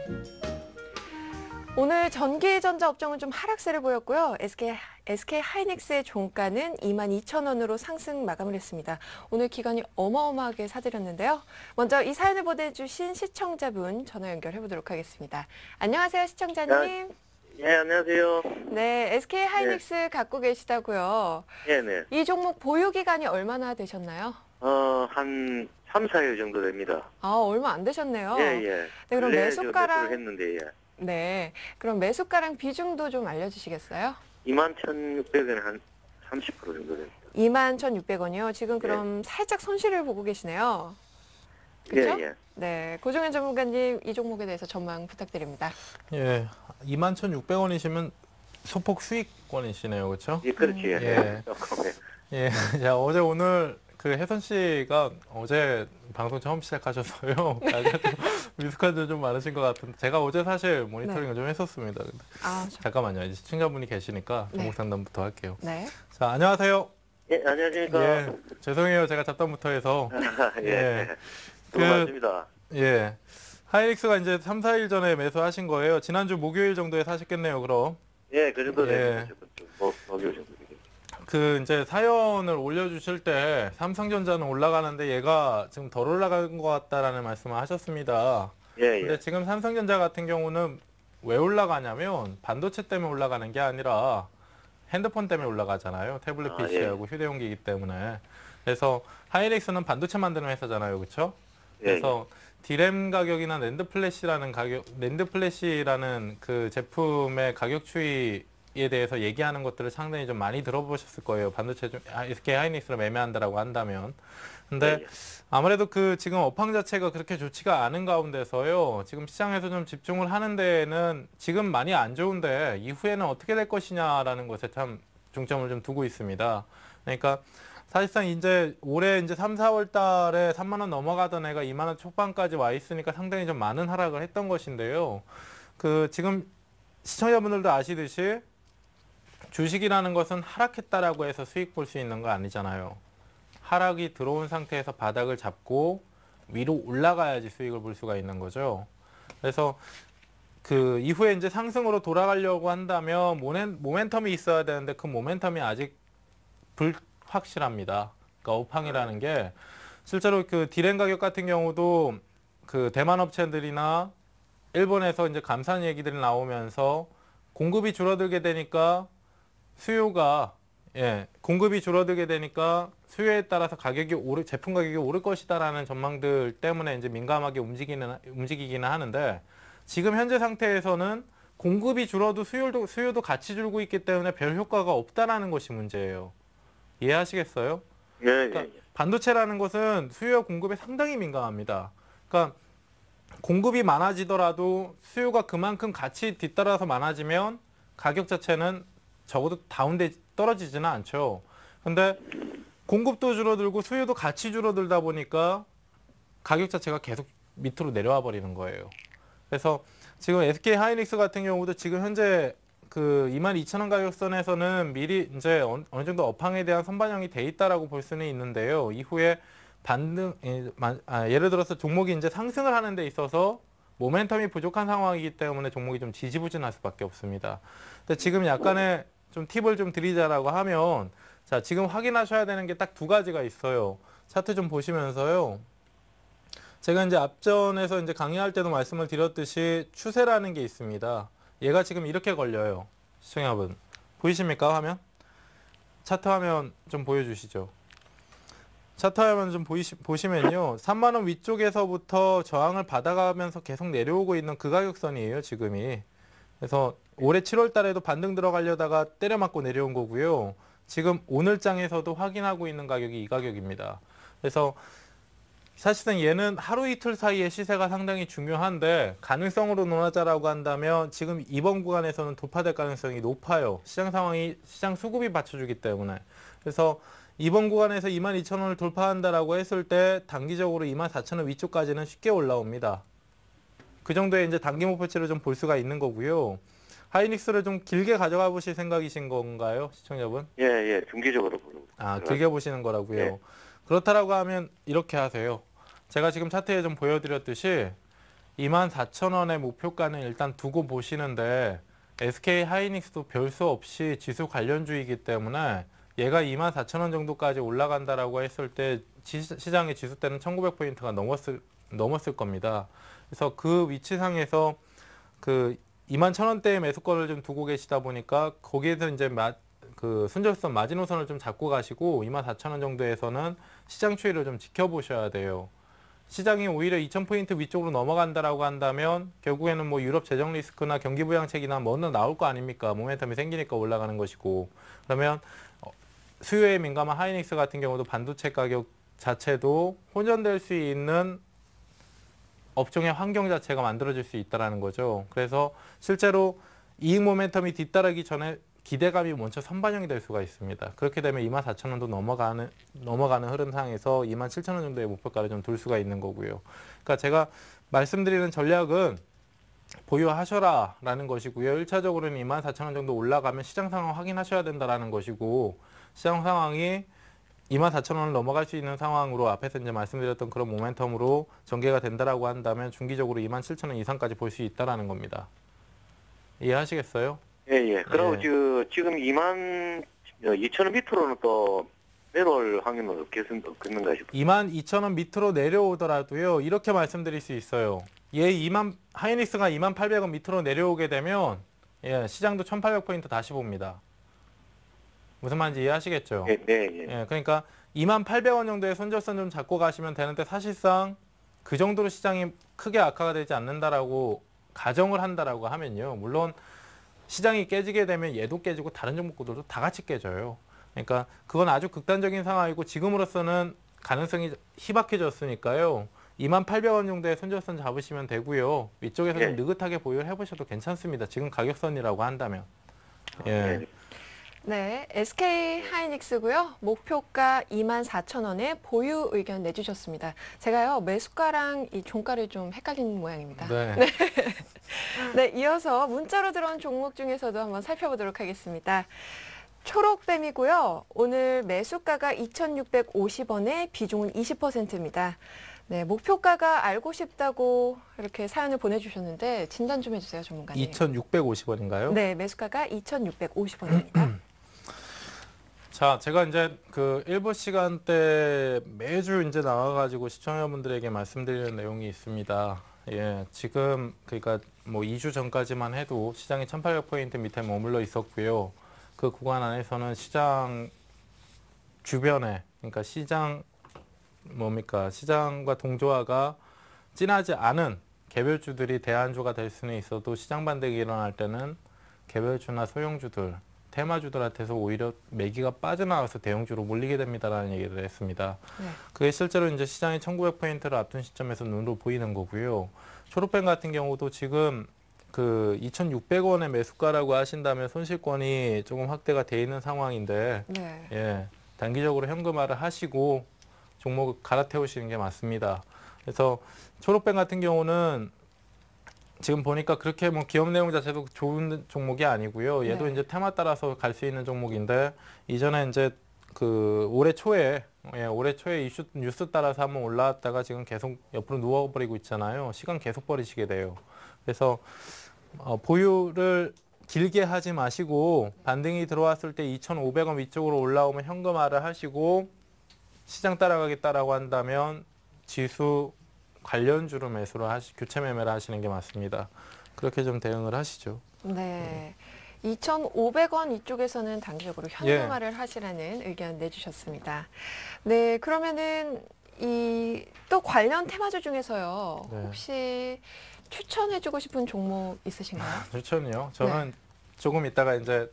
오늘 전기전자 업종은 좀 하락세를 보였고요. SK 하이닉스의 종가는 22,000원으로 상승 마감을 했습니다. 오늘 기관이 어마어마하게 사들였는데요. 먼저 이 사연을 보내주신 시청자분 전화 연결해 보도록 하겠습니다. 안녕하세요, 시청자님. 예, 안녕하세요. 네, SK 하이닉스 갖고 계시다고요. 예, 네. 이 종목 보유 기간이 얼마나 되셨나요? 한 3, 4일 정도 됩니다. 아, 얼마 안 되셨네요. 예, 예. 네, 그럼 근래에 매수가랑 매수를 했는데, 예. 네, 그럼 매수가랑 비중도 좀 알려주시겠어요? 21,600원에 한 30% 정도 됩니다. 21,600원이요. 지금 그럼 살짝 손실을 보고 계시네요. 그렇죠? 예, 예. 네, 고종현 전문가님 이 종목에 대해서 전망 부탁드립니다. 예, 21,600원이시면 소폭 수익권이시네요, 그렇죠? 예, 그렇지. 예. 예. 조금, 예. 예, 자, 어제 오늘 그 혜선 씨가 어제 방송 처음 시작하셔서요. 약간 좀 미숙한 점 좀 많으신 것 같은데 제가 어제 사실 모니터링을 좀 했었습니다. 근데 아, 잠깐만요. 이제 시청자분이 계시니까 네. 종목 상담부터 할게요. 네. 자, 안녕하세요. 예, 안녕하십니까. 예, 죄송해요. 제가 잡담부터 해서. 예. 예. 고맙습니다. 예. 하이닉스가 이제 3, 4일 전에 매수하신 거예요. 지난주 목요일 정도에 사셨겠네요, 그럼. 예, 그 정도 예. 됩니다. 목요일 정도 되겠죠. 그 이제 사연을 올려주실 때 삼성전자는 올라가는데 얘가 지금 덜 올라간 것 같다라는 말씀을 하셨습니다. 예, 근데 예. 지금 삼성전자 같은 경우는 왜 올라가냐면 반도체 때문에 올라가는 게 아니라 핸드폰 때문에 올라가잖아요. 태블릿 아, PC하고 휴대용기이기 때문에. 그래서 하이닉스는 반도체 만드는 회사잖아요, 그렇죠? 예, 그래서 디램 가격이나 낸드 플래시라는 그 제품의 가격 추이에 대해서 얘기하는 것들을 상당히 좀 많이 들어보셨을 거예요. 반도체 좀 SK 하이닉스로 매매한다라고 한다면. 근데 예, 예. 아무래도 그 지금 업황 자체가 그렇게 좋지가 않은 가운데서요. 지금 시장에서 좀 집중을 하는 데에는 지금 많이 안 좋은데 이후에는 어떻게 될 것이냐라는 것에 참 중점을 좀 두고 있습니다. 그러니까 사실상 이제 올해 이제 3, 4월 달에 3만 원 넘어가던 애가 2만 원 초반까지 와 있으니까 상당히 좀 많은 하락을 했던 것인데요. 그 지금 시청자분들도 아시듯이 주식이라는 것은 하락했다라고 해서 수익 볼 수 있는 거 아니잖아요. 하락이 들어온 상태에서 바닥을 잡고 위로 올라가야지 수익을 볼 수가 있는 거죠. 그래서 그 이후에 이제 상승으로 돌아가려고 한다면 모멘텀이 있어야 되는데 그 모멘텀이 아직 불확실합니다. 그러니까 업황이라는 게 실제로 그 디램 가격 같은 경우도 그 대만 업체들이나 일본에서 이제 감산 얘기들이 나오면서 공급이 줄어들게 되니까 공급이 줄어들게 되니까 수요에 따라서 제품 가격이 오를 것이다라는 전망들 때문에 이제 민감하게 움직이기는 하는데 지금 현재 상태에서는 공급이 줄어도 수요도 같이 줄고 있기 때문에 별 효과가 없다라는 것이 문제예요. 이해하시겠어요? 예, 예. 그러니까 반도체라는 것은 수요와 공급에 상당히 민감합니다. 그러니까 공급이 많아지더라도 수요가 그만큼 같이 뒤따라서 많아지면 가격 자체는 적어도 떨어지지는 않죠. 근데 공급도 줄어들고 수요도 같이 줄어들다 보니까 가격 자체가 계속 밑으로 내려와 버리는 거예요. 그래서 지금 SK 하이닉스 같은 경우도 지금 현재 그 22,000원 가격선에서는 미리 이제 어느 정도 업황에 대한 선반영이 돼 있다라고 볼 수는 있는데요. 이후에 예를 들어서 종목이 이제 상승을 하는 데 있어서 모멘텀이 부족한 상황이기 때문에 종목이 좀 지지부진할 수밖에 없습니다. 근데 지금 약간의 좀 팁을 좀 드리자라고 하면 자, 지금 확인하셔야 되는 게 딱 두 가지가 있어요. 차트 좀 보시면서요. 제가 이제 앞전에서 이제 강의할 때도 말씀을 드렸듯이 추세라는 게 있습니다. 얘가 지금 이렇게 걸려요. 시청자분. 보이십니까, 화면? 차트 화면 좀 보여주시죠. 차트 화면 좀 보시면요. 3만 원 위쪽에서부터 저항을 받아가면서 계속 내려오고 있는 그 가격선이에요, 지금이. 그래서 올해 7월 달에도 반등 들어가려다가 때려 맞고 내려온 거고요. 지금 오늘 장에서도 확인하고 있는 가격이 이 가격입니다. 그래서 사실은 얘는 하루 이틀 사이의 시세가 상당히 중요한데 가능성으로 논하자라고 한다면 지금 이번 구간에서는 돌파될 가능성이 높아요. 시장 상황이 시장 수급이 받쳐주기 때문에. 그래서 이번 구간에서 22,000원을 돌파한다라고 했을 때 단기적으로 24,000원 위쪽까지는 쉽게 올라옵니다. 그 정도의 이제 단기 목표치를 좀 볼 수가 있는 거고요. 하이닉스를 좀 길게 가져가 보실 생각이신 건가요, 시청자분? 예, 중기적으로 보는. 길게 보시는 거라고요. 네. 그렇다라고 하면 이렇게 하세요. 제가 지금 차트에 좀 보여드렸듯이 24,000원의 목표가는 일단 두고 보시는데 SK 하이닉스도 별 수 없이 지수 관련주이기 때문에 얘가 24,000원 정도까지 올라간다라고 했을 때 시장의 지수 때는 1,900포인트가 넘었을 겁니다. 그래서 그 위치상에서 그 21,000원대의 매수권을 좀 두고 계시다 보니까 거기에서 이제 그 순절선 마지노선을 좀 잡고 가시고 24,000원 정도에서는 시장 추이를 좀 지켜보셔야 돼요. 시장이 오히려 2,000포인트 위쪽으로 넘어간다라고 한다면 결국에는 뭐 유럽 재정 리스크나 경기 부양책이나 뭐는 나올 거 아닙니까? 모멘텀이 생기니까 올라가는 것이고. 그러면 수요에 민감한 하이닉스 같은 경우도 반도체 가격 자체도 혼전될 수 있는 업종의 환경 자체가 만들어질 수 있다는 거죠. 그래서 실제로 이익 모멘텀이 뒤따르기 전에 기대감이 먼저 선반영이 될 수가 있습니다. 그렇게 되면 24,000원도 넘어가는 흐름상에서 27,000원 정도의 목표가를 좀 둘 수가 있는 거고요. 그러니까 제가 말씀드리는 전략은 보유하셔라라는 것이고요. 1차적으로는 24,000원 정도 올라가면 시장 상황 확인하셔야 된다라는 것이고, 시장 상황이 24,000원을 넘어갈 수 있는 상황으로 앞에서 이제 말씀드렸던 그런 모멘텀으로 전개가 된다라고 한다면 중기적으로 27,000원 이상까지 볼 수 있다라는 겁니다. 이해하시겠어요? 예. 그리고 예. 지금 22,000원 밑으로는 또 내려올 확률은 없겠는가 싶어요. 22,000원 밑으로 내려오더라도요. 이렇게 말씀드릴 수 있어요. 하이닉스가 28,000원 밑으로 내려오게 되면 시장도 1,800포인트 다시 봅니다. 무슨 말인지 이해하시겠죠? 네. 그러니까 28,000원 정도의 손절선 좀 잡고 가시면 되는데 사실상 그 정도로 시장이 크게 악화가 되지 않는다라고 가정을 한다라고 하면요. 물론 시장이 깨지게 되면 얘도 깨지고 다른 종목들도 다 같이 깨져요. 그러니까 그건 아주 극단적인 상황이고 지금으로서는 가능성이 희박해졌으니까요. 28,000원 정도의 손절선 잡으시면 되고요. 위쪽에서 좀 느긋하게 보유를 해보셔도 괜찮습니다. 지금 가격선이라고 한다면. 예. 네, SK 하이닉스고요. 목표가 24,000원에 보유 의견 내주셨습니다. 제가요, 매수가랑 이 종가를 좀 헷갈리는 모양입니다. 네. 네, 이어서 문자로 들어온 종목 중에서도 한번 살펴보도록 하겠습니다. 초록뱀이고요. 오늘 매수가가 2,650원에 비중은 20%입니다. 네, 목표가가 알고 싶다고 이렇게 사연을 보내주셨는데 진단 좀 해주세요, 전문가님. 2,650원인가요? 네, 매수가가 2,650원입니다. 자, 제가 이제 그 일부 시간대 매주 이제 나와가지고 시청자분들에게 말씀드리는 내용이 있습니다. 예, 지금 그러니까 뭐 2주 전까지만 해도 시장이 1,800포인트 밑에 머물러 있었고요. 그 구간 안에서는 시장 주변에, 그러니까 시장과 동조화가 진하지 않은 개별주들이 대안주가 될 수는 있어도 시장 반등이 일어날 때는 개별주나 소형주들, 테마주들한테서 오히려 매기가 빠져나와서 대형주로 몰리게 됩니다라는 얘기를 했습니다. 네. 그게 실제로 이제 시장이 1,900포인트를 앞둔 시점에서 눈으로 보이는 거고요. 초록뱀 같은 경우도 지금 그 2,600원의 매수가라고 하신다면 손실권이 조금 확대가 돼 있는 상황인데, 네. 예, 단기적으로 현금화를 하시고 종목을 갈아태우시는 게 맞습니다. 그래서 초록뱀 같은 경우는 지금 보니까 그렇게 뭐 기업 내용 자체도 좋은 종목이 아니고요. 얘도 네. 이제 테마 따라서 갈 수 있는 종목인데 이전에 이제 그 올해 초에 뉴스 따라서 한번 올라왔다가 지금 계속 옆으로 누워버리고 있잖아요. 시간 계속 버리시게 돼요. 그래서 보유를 길게 하지 마시고 반등이 들어왔을 때 2,500원 위쪽으로 올라오면 현금화를 하시고 시장 따라가겠다라고 한다면 지수 관련주로 교체 매매를 하시는 게 맞습니다. 그렇게 좀 대응을 하시죠. 네. 2,500원 이쪽에서는 단기적으로 현금화를 하시라는 의견 내주셨습니다. 네, 그러면은 이 또 관련 테마주 중에서요. 네. 혹시 추천해주고 싶은 종목 있으신가요? 추천이요. 저는 조금 이따가 이제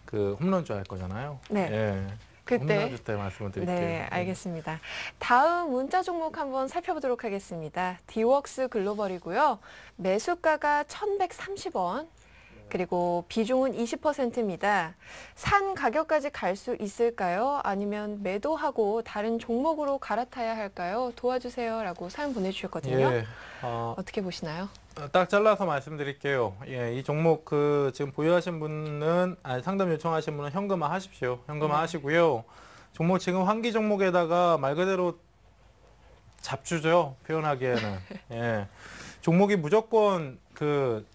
그 홈런주 할 거잖아요. 네. 예. 그때 홈런주 때 말씀을 드릴게요. 네, 알겠습니다. 다음 문자 종목 한번 살펴보도록 하겠습니다. 디웍스 글로벌이고요. 매수가가 1,130원. 그리고 비중은 20%입니다. 산 가격까지 갈 수 있을까요? 아니면 매도하고 다른 종목으로 갈아타야 할까요? 도와주세요라고 사연 보내주셨거든요. 예. 어떻게 보시나요? 딱 잘라서 말씀드릴게요. 예, 이 종목 그 지금 보유하신 분은 상담 요청하신 분은 현금화 하십시오. 현금화 하시고요. 종목 지금 환기 종목에다가 말 그대로 잡주죠. 표현하기에는. 예. 종목이 무조건 그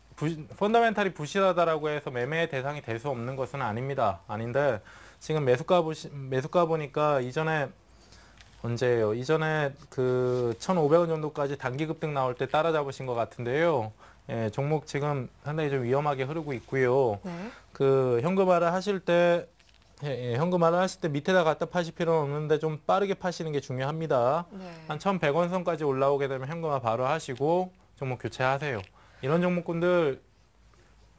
펀더멘탈이 부실하다라고 해서 매매의 대상이 될 수 없는 것은 아닙니다. 아닌데 지금 매수가 보니까 이전에 언제예요? 이전에 그 1,500원 정도까지 단기 급등 나올 때 따라잡으신 것 같은데요. 예, 종목 지금 상당히 좀 위험하게 흐르고 있고요. 네. 그 현금화를 하실 때 현금화를 하실 때 밑에다 갖다 파실 필요는 없는데 좀 빠르게 파시는 게 중요합니다. 네. 한 1,100원 선까지 올라오게 되면 현금화 바로 하시고 종목 교체하세요. 이런 종목군들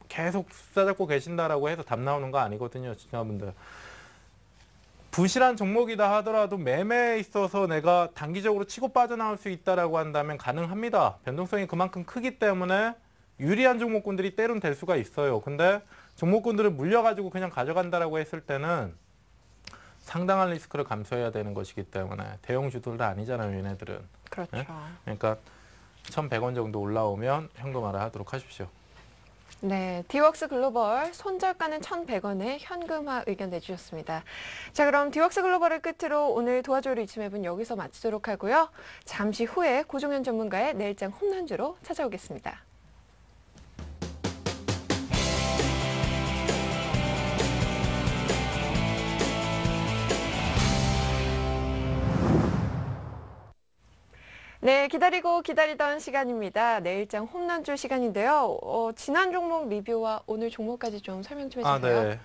계속 숫자 계신다라고 해서 답 나오는 거 아니거든요, 시청자분들. 부실한 종목이다 하더라도 매매에 있어서 내가 단기적으로 치고 빠져나올 수 있다라고 한다면 가능합니다. 변동성이 그만큼 크기 때문에 유리한 종목군들이 때론 될 수가 있어요. 근데 종목군들을 물려가지고 그냥 가져간다라고 했을 때는 상당한 리스크를 감수해야 되는 것이기 때문에 대형주들도 아니잖아요, 얘네들은. 그렇죠. 네? 그러니까 1,100원 정도 올라오면 현금화를 하도록 하십시오. 네, 디웍스 글로벌 손절가는 1,100원에 현금화 의견 내주셨습니다. 자, 그럼 디웍스 글로벌을 끝으로 오늘 도와줘요 리치맵은 여기서 마치도록 하고요. 잠시 후에 고종현 전문가의 내일장 홈런주로 찾아오겠습니다. 네, 기다리고 기다리던 시간입니다. 내일장 홈런주 시간인데요. 지난 종목 리뷰와 오늘 종목까지 좀 설명 좀 해주세요. 네.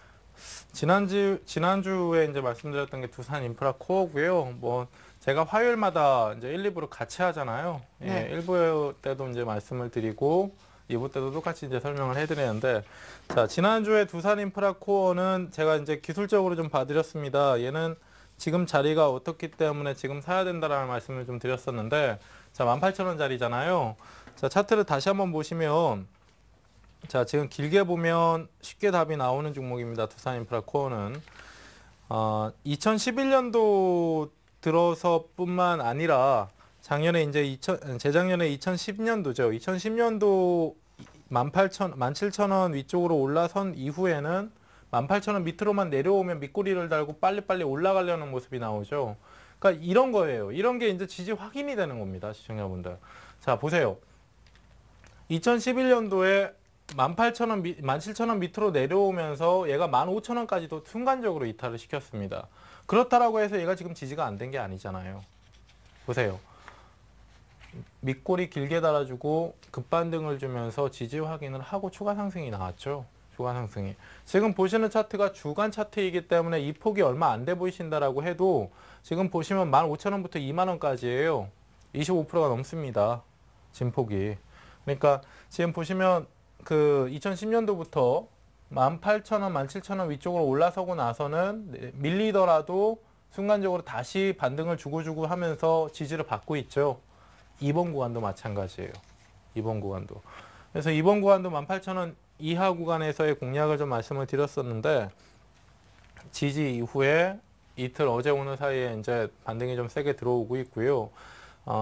지난주에 이제 말씀드렸던 게 두산 인프라 코어고요. 뭐 제가 화요일마다 이제 1, 2부를 같이 하잖아요. 네. 예, 1부 때도 이제 말씀을 드리고 2부 때도 똑같이 이제 설명을 해드리는데, 자, 지난주에 두산 인프라 코어는 제가 이제 기술적으로 좀 봐드렸습니다. 얘는 지금 자리가 어떻기 때문에 지금 사야 된다라는 말씀을 좀 드렸었는데, 자, 18,000원짜리잖아요. 자, 차트를 다시 한번 보시면, 자, 지금 길게 보면 쉽게 답이 나오는 종목입니다. 두산 인프라 코어는 2011년도 들어서뿐만 아니라 작년에 이제 재작년에 2010년도죠. 2010년도 17,000원 위쪽으로 올라선 이후에는 18,000원 밑으로만 내려오면 밑꼬리를 달고 빨리빨리 올라가려는 모습이 나오죠. 그러니까 이런 거예요. 이런 게 이제 지지 확인이 되는 겁니다, 시청자분들. 자, 보세요. 2011년도에 18,000원, 17,000원 밑으로 내려오면서 얘가 15,000원까지도 순간적으로 이탈을 시켰습니다. 그렇다라고 해서 얘가 지금 지지가 안 된 게 아니잖아요. 보세요. 밑꼬리 길게 달아주고 급반등을 주면서 지지 확인을 하고 추가 상승이 나왔죠. 추가 상승이. 지금 보시는 차트가 주간 차트이기 때문에 이 폭이 얼마 안 돼 보이신다라고 해도 지금 보시면 15,000원부터 20,000원까지예요. 25%가 넘습니다. 진폭이. 그러니까 지금 보시면 그 2010년도부터 18,000원, 17,000원 위쪽으로 올라서고 나서는 밀리더라도 순간적으로 다시 반등을 주고 하면서 지지를 받고 있죠. 이번 구간도 마찬가지예요. 이번 구간도. 그래서 이번 구간도 18,000원 이하 구간에서의 공략을 좀 말씀을 드렸었는데, 지지 이후에 이틀 어제 오늘 사이에 이제 반등이 좀 세게 들어오고 있고요.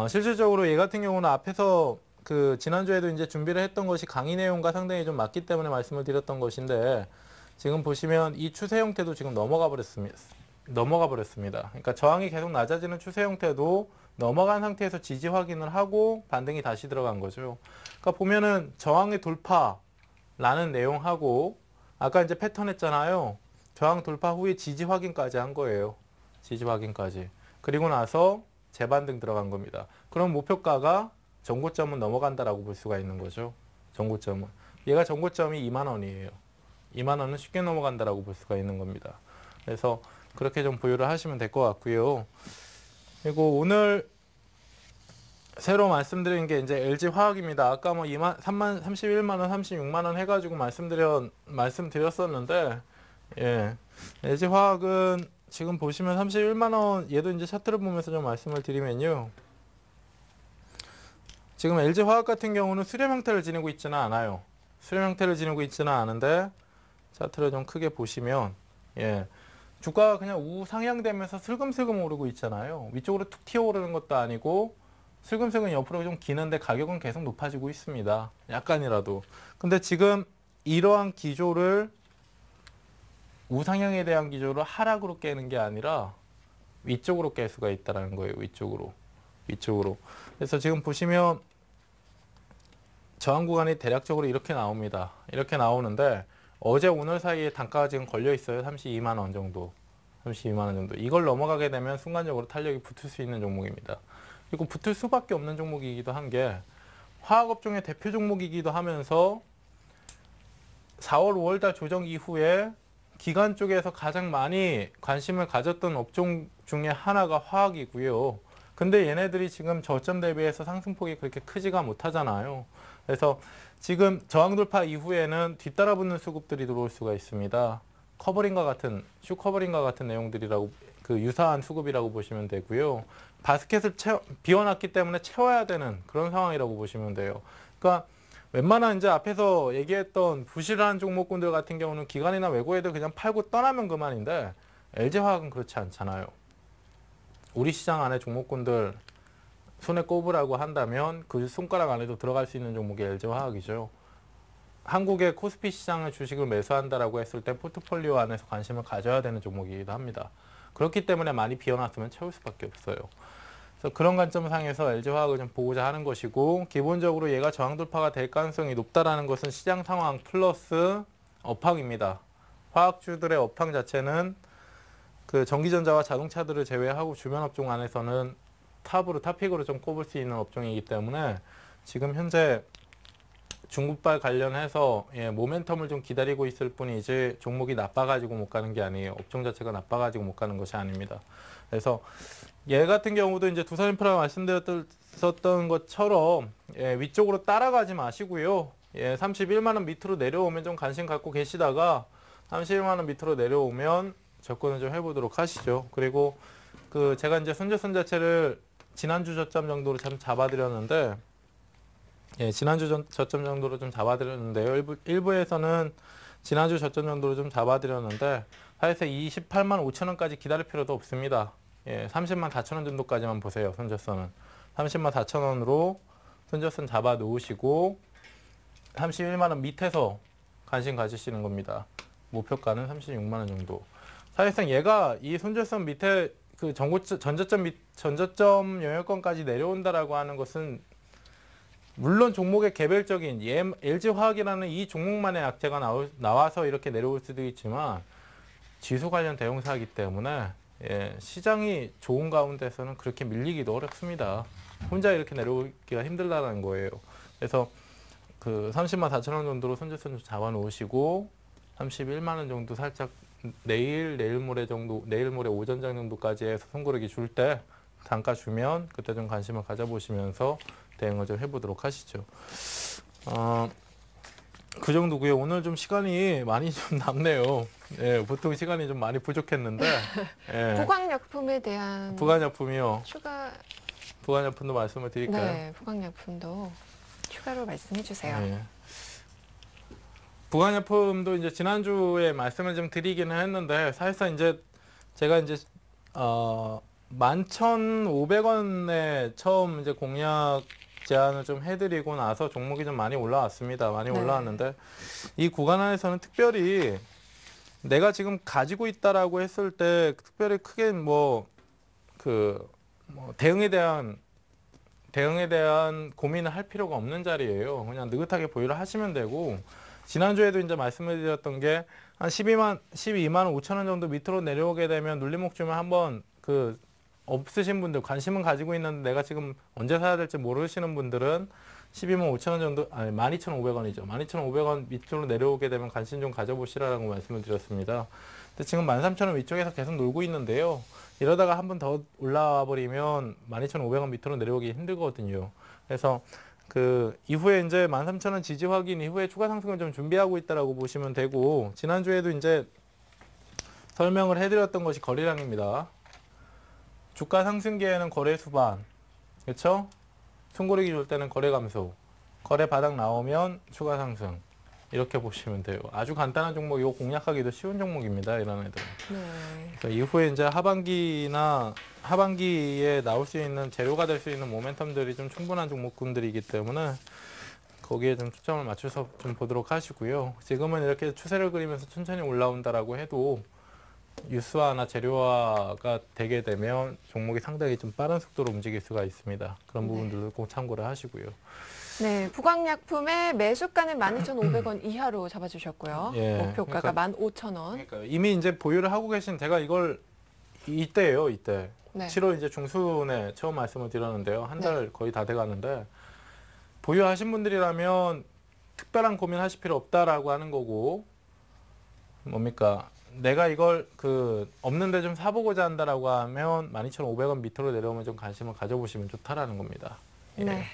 실질적으로 얘 같은 경우는 앞에서 그 지난주에도 이제 준비를 했던 것이 강의 내용과 상당히 좀 맞기 때문에 말씀을 드렸던 것인데, 지금 보시면 이 추세 형태도 지금 넘어가 버렸습니다. 그러니까 저항이 계속 낮아지는 추세 형태도 넘어간 상태에서 지지 확인을 하고 반등이 다시 들어간 거죠. 그러니까 보면은 저항의 돌파라는 내용하고 아까 이제 패턴 했잖아요. 저항 돌파 후에 지지 확인까지 한 거예요. 지지 확인까지. 그리고 나서 재반등 들어간 겁니다. 그럼 목표가가 전고점은 넘어간다라고 볼 수가 있는 거죠. 전고점은. 얘가 전고점이 2만 원이에요. 2만 원은 쉽게 넘어간다라고 볼 수가 있는 겁니다. 그래서 그렇게 좀 보유를 하시면 될 것 같고요. 그리고 오늘 새로 말씀드린 게 이제 LG 화학입니다. 아까 뭐 31만 원, 36만 원 해가지고 말씀드렸었는데, 예, LG 화학은 지금 보시면 31만 원, 얘도 이제 차트를 보면서 좀 말씀을 드리면요. 지금 LG 화학 같은 경우는 수렴 형태를 지니고 있지는 않아요. 수렴 형태를 지니고 있지는 않은데 차트를 좀 크게 보시면, 예, 주가가 그냥 우상향되면서 슬금슬금 오르고 있잖아요. 위쪽으로 툭 튀어오르는 것도 아니고 슬금슬금 옆으로 좀 기는데 가격은 계속 높아지고 있습니다. 약간이라도. 근데 지금 이러한 기조를 우상향에 대한 기조를 하락으로 깨는 게 아니라 위쪽으로 깰 수가 있다는 거예요. 위쪽으로. 그래서 지금 보시면 저항 구간이 대략적으로 이렇게 나옵니다. 이렇게 나오는데 어제 오늘 사이에 단가가 지금 걸려 있어요. 32만 원 정도. 32만 원 정도. 이걸 넘어가게 되면 순간적으로 탄력이 붙을 수 있는 종목입니다. 그리고 붙을 수밖에 없는 종목이기도 한 게 화학업종의 대표 종목이기도 하면서 4월, 5월 달 조정 이후에 기관 쪽에서 가장 많이 관심을 가졌던 업종 중에 하나가 화학이고요. 근데 얘네들이 지금 저점 대비해서 상승폭이 그렇게 크지가 못하잖아요. 그래서 지금 저항 돌파 이후에는 뒤따라 붙는 수급들이 들어올 수가 있습니다. 커버링과 같은, 슈 커버링과 같은 내용들이라고, 그 유사한 수급이라고 보시면 되고요. 바스켓을 비워놨기 때문에 채워야 되는 그런 상황이라고 보시면 돼요. 그러니까 웬만한 이제 앞에서 얘기했던 부실한 종목군들 같은 경우는 기관이나 외국 애들 그냥 팔고 떠나면 그만인데 LG화학은 그렇지 않잖아요. 우리 시장 안에 종목군들 손에 꼽으라고 한다면 그 손가락 안에도 들어갈 수 있는 종목이 LG화학이죠. 한국의 코스피 시장의 주식을 매수한다라고 했을 때 포트폴리오 안에서 관심을 가져야 되는 종목이기도 합니다. 그렇기 때문에 많이 비워놨으면 채울 수밖에 없어요. 그래서 그런 관점상에서 LG화학을 좀 보고자 하는 것이고, 기본적으로 얘가 저항 돌파가 될 가능성이 높다라는 것은 시장 상황 플러스 업황입니다. 화학주들의 업황 자체는 그 전기전자와 자동차들을 제외하고 주변 업종 안에서는 탑픽으로 좀 꼽을 수 있는 업종이기 때문에 지금 현재 중국발 관련해서 모멘텀을 좀 기다리고 있을 뿐이지 종목이 나빠가지고 못 가는 게 아니에요. 업종 자체가 나빠가지고 못 가는 것이 아닙니다. 그래서 얘 같은 경우도 이제 두산인프라가 말씀드렸던 것처럼 위쪽으로 따라가지 마시고요. 31만 원 밑으로 내려오면 좀 관심 갖고 계시다가 31만 원 밑으로 내려오면 접근을 좀 해보도록 하시죠. 그리고 그 제가 이제 손절선 자체를 지난주 저점 정도로 참 잡아드렸는데, 지난주 저점 정도로 좀 잡아드렸는데요. 일부에서는 지난주 저점 정도로 좀 잡아드렸는데, 사실상 28만 5천 원까지 기다릴 필요도 없습니다. 30만 4천 원 정도까지만 보세요. 손절선은 30만 4천 원으로 손절선 잡아 놓으시고 31만 원 밑에서 관심 가지시는 겁니다. 목표가는 36만 원 정도. 사실상 얘가 이 손절선 밑에 그 전저점 영역권까지 내려온다라고 하는 것은 물론 종목의 개별적인 LG화학이라는 이 종목만의 악재가 나와서 이렇게 내려올 수도 있지만 지수 관련 대형사이기 때문에 시장이 좋은 가운데서는 그렇게 밀리기도 어렵습니다. 혼자 이렇게 내려오기가 힘들다는 거예요. 그래서 그 30만 4천 원 정도로 손절선 좀 잡아 놓으시고 31만 원 정도 살짝 내일 모레 오전장 정도까지 해서 손고르기 줄 때 단가 주면 그때 좀 관심을 가져보시면서 대응을 좀 해보도록 하시죠. 그 정도고요. 오늘 좀 시간이 많이 좀 남네요. 보통 시간이 좀 많이 부족했는데. 부광약품에 대한 부관약품이요. 추가. 부관약품도 말씀을 드릴까요? 네, 부광약품도 추가로 말씀해 주세요. 부관약품도 이제 지난주에 말씀을 좀 드리기는 했는데 사실상 이제 제가 이제 11,500원에 처음 이제 공략 제안을 좀 해드리고 나서 종목이 좀 많이 올라왔습니다. 많이 올라왔는데 이 구간 안에서는 특별히 내가 지금 가지고 있다라고 했을 때 특별히 크게 대응에 대한 고민을 할 필요가 없는 자리예요. 그냥 느긋하게 보유를 하시면 되고, 지난주에도 이제 말씀을 드렸던 게 한 12만 5천 원 정도 밑으로 내려오게 되면 눌림목 주면 한번 없으신 분들, 관심은 가지고 있는데 내가 지금 언제 사야 될지 모르시는 분들은 12만 5천 원 정도, 아니 12,500원이죠. 12,500원 밑으로 내려오게 되면 관심 좀 가져보시라고 말씀을 드렸습니다. 근데 지금 13,000원 위쪽에서 계속 놀고 있는데요. 이러다가 한 번 더 올라와 버리면 12,500원 밑으로 내려오기 힘들거든요. 그래서 그 이후에 이제 13,000원 지지 확인 이후에 추가 상승을 좀 준비하고 있다라고 보시면 되고, 지난주에도 이제 설명을 해드렸던 것이 거래량입니다. 주가 상승기에는 거래 수반, 그렇죠? 숨고르기 줄 때는 거래 감소, 거래 바닥 나오면 추가 상승, 이렇게 보시면 돼요. 아주 간단한 종목, 이거 공략하기도 쉬운 종목입니다. 이런 애들은. 네. 그러니까 이후에 이제 하반기에 나올 수 있는 재료가 될 수 있는 모멘텀들이 좀 충분한 종목군들이기 때문에 거기에 좀 초점을 맞춰서 좀 보도록 하시고요. 지금은 이렇게 추세를 그리면서 천천히 올라온다라고 해도 뉴스화나 재료화가 되게 되면 종목이 상당히 좀 빠른 속도로 움직일 수가 있습니다. 그런 부분들도 꼭 참고를 하시고요. 네, 부각약품의 매수가는 12,500원 이하로 잡아주셨고요. 예, 목표가가 15,000원. 그러니까 이미 이제 보유를 하고 계신, 제가 이걸 이때예요, 이때. 네. 7월 이제 중순에 처음 말씀을 드렸는데요. 한 달 거의 다 돼가는데, 보유하신 분들이라면 특별한 고민하실 필요 없다라고 하는 거고, 뭡니까? 내가 이걸 없는데 좀 사보고자 한다라고 하면 12,500원 밑으로 내려오면 좀 관심을 가져보시면 좋다라는 겁니다. 예. 네.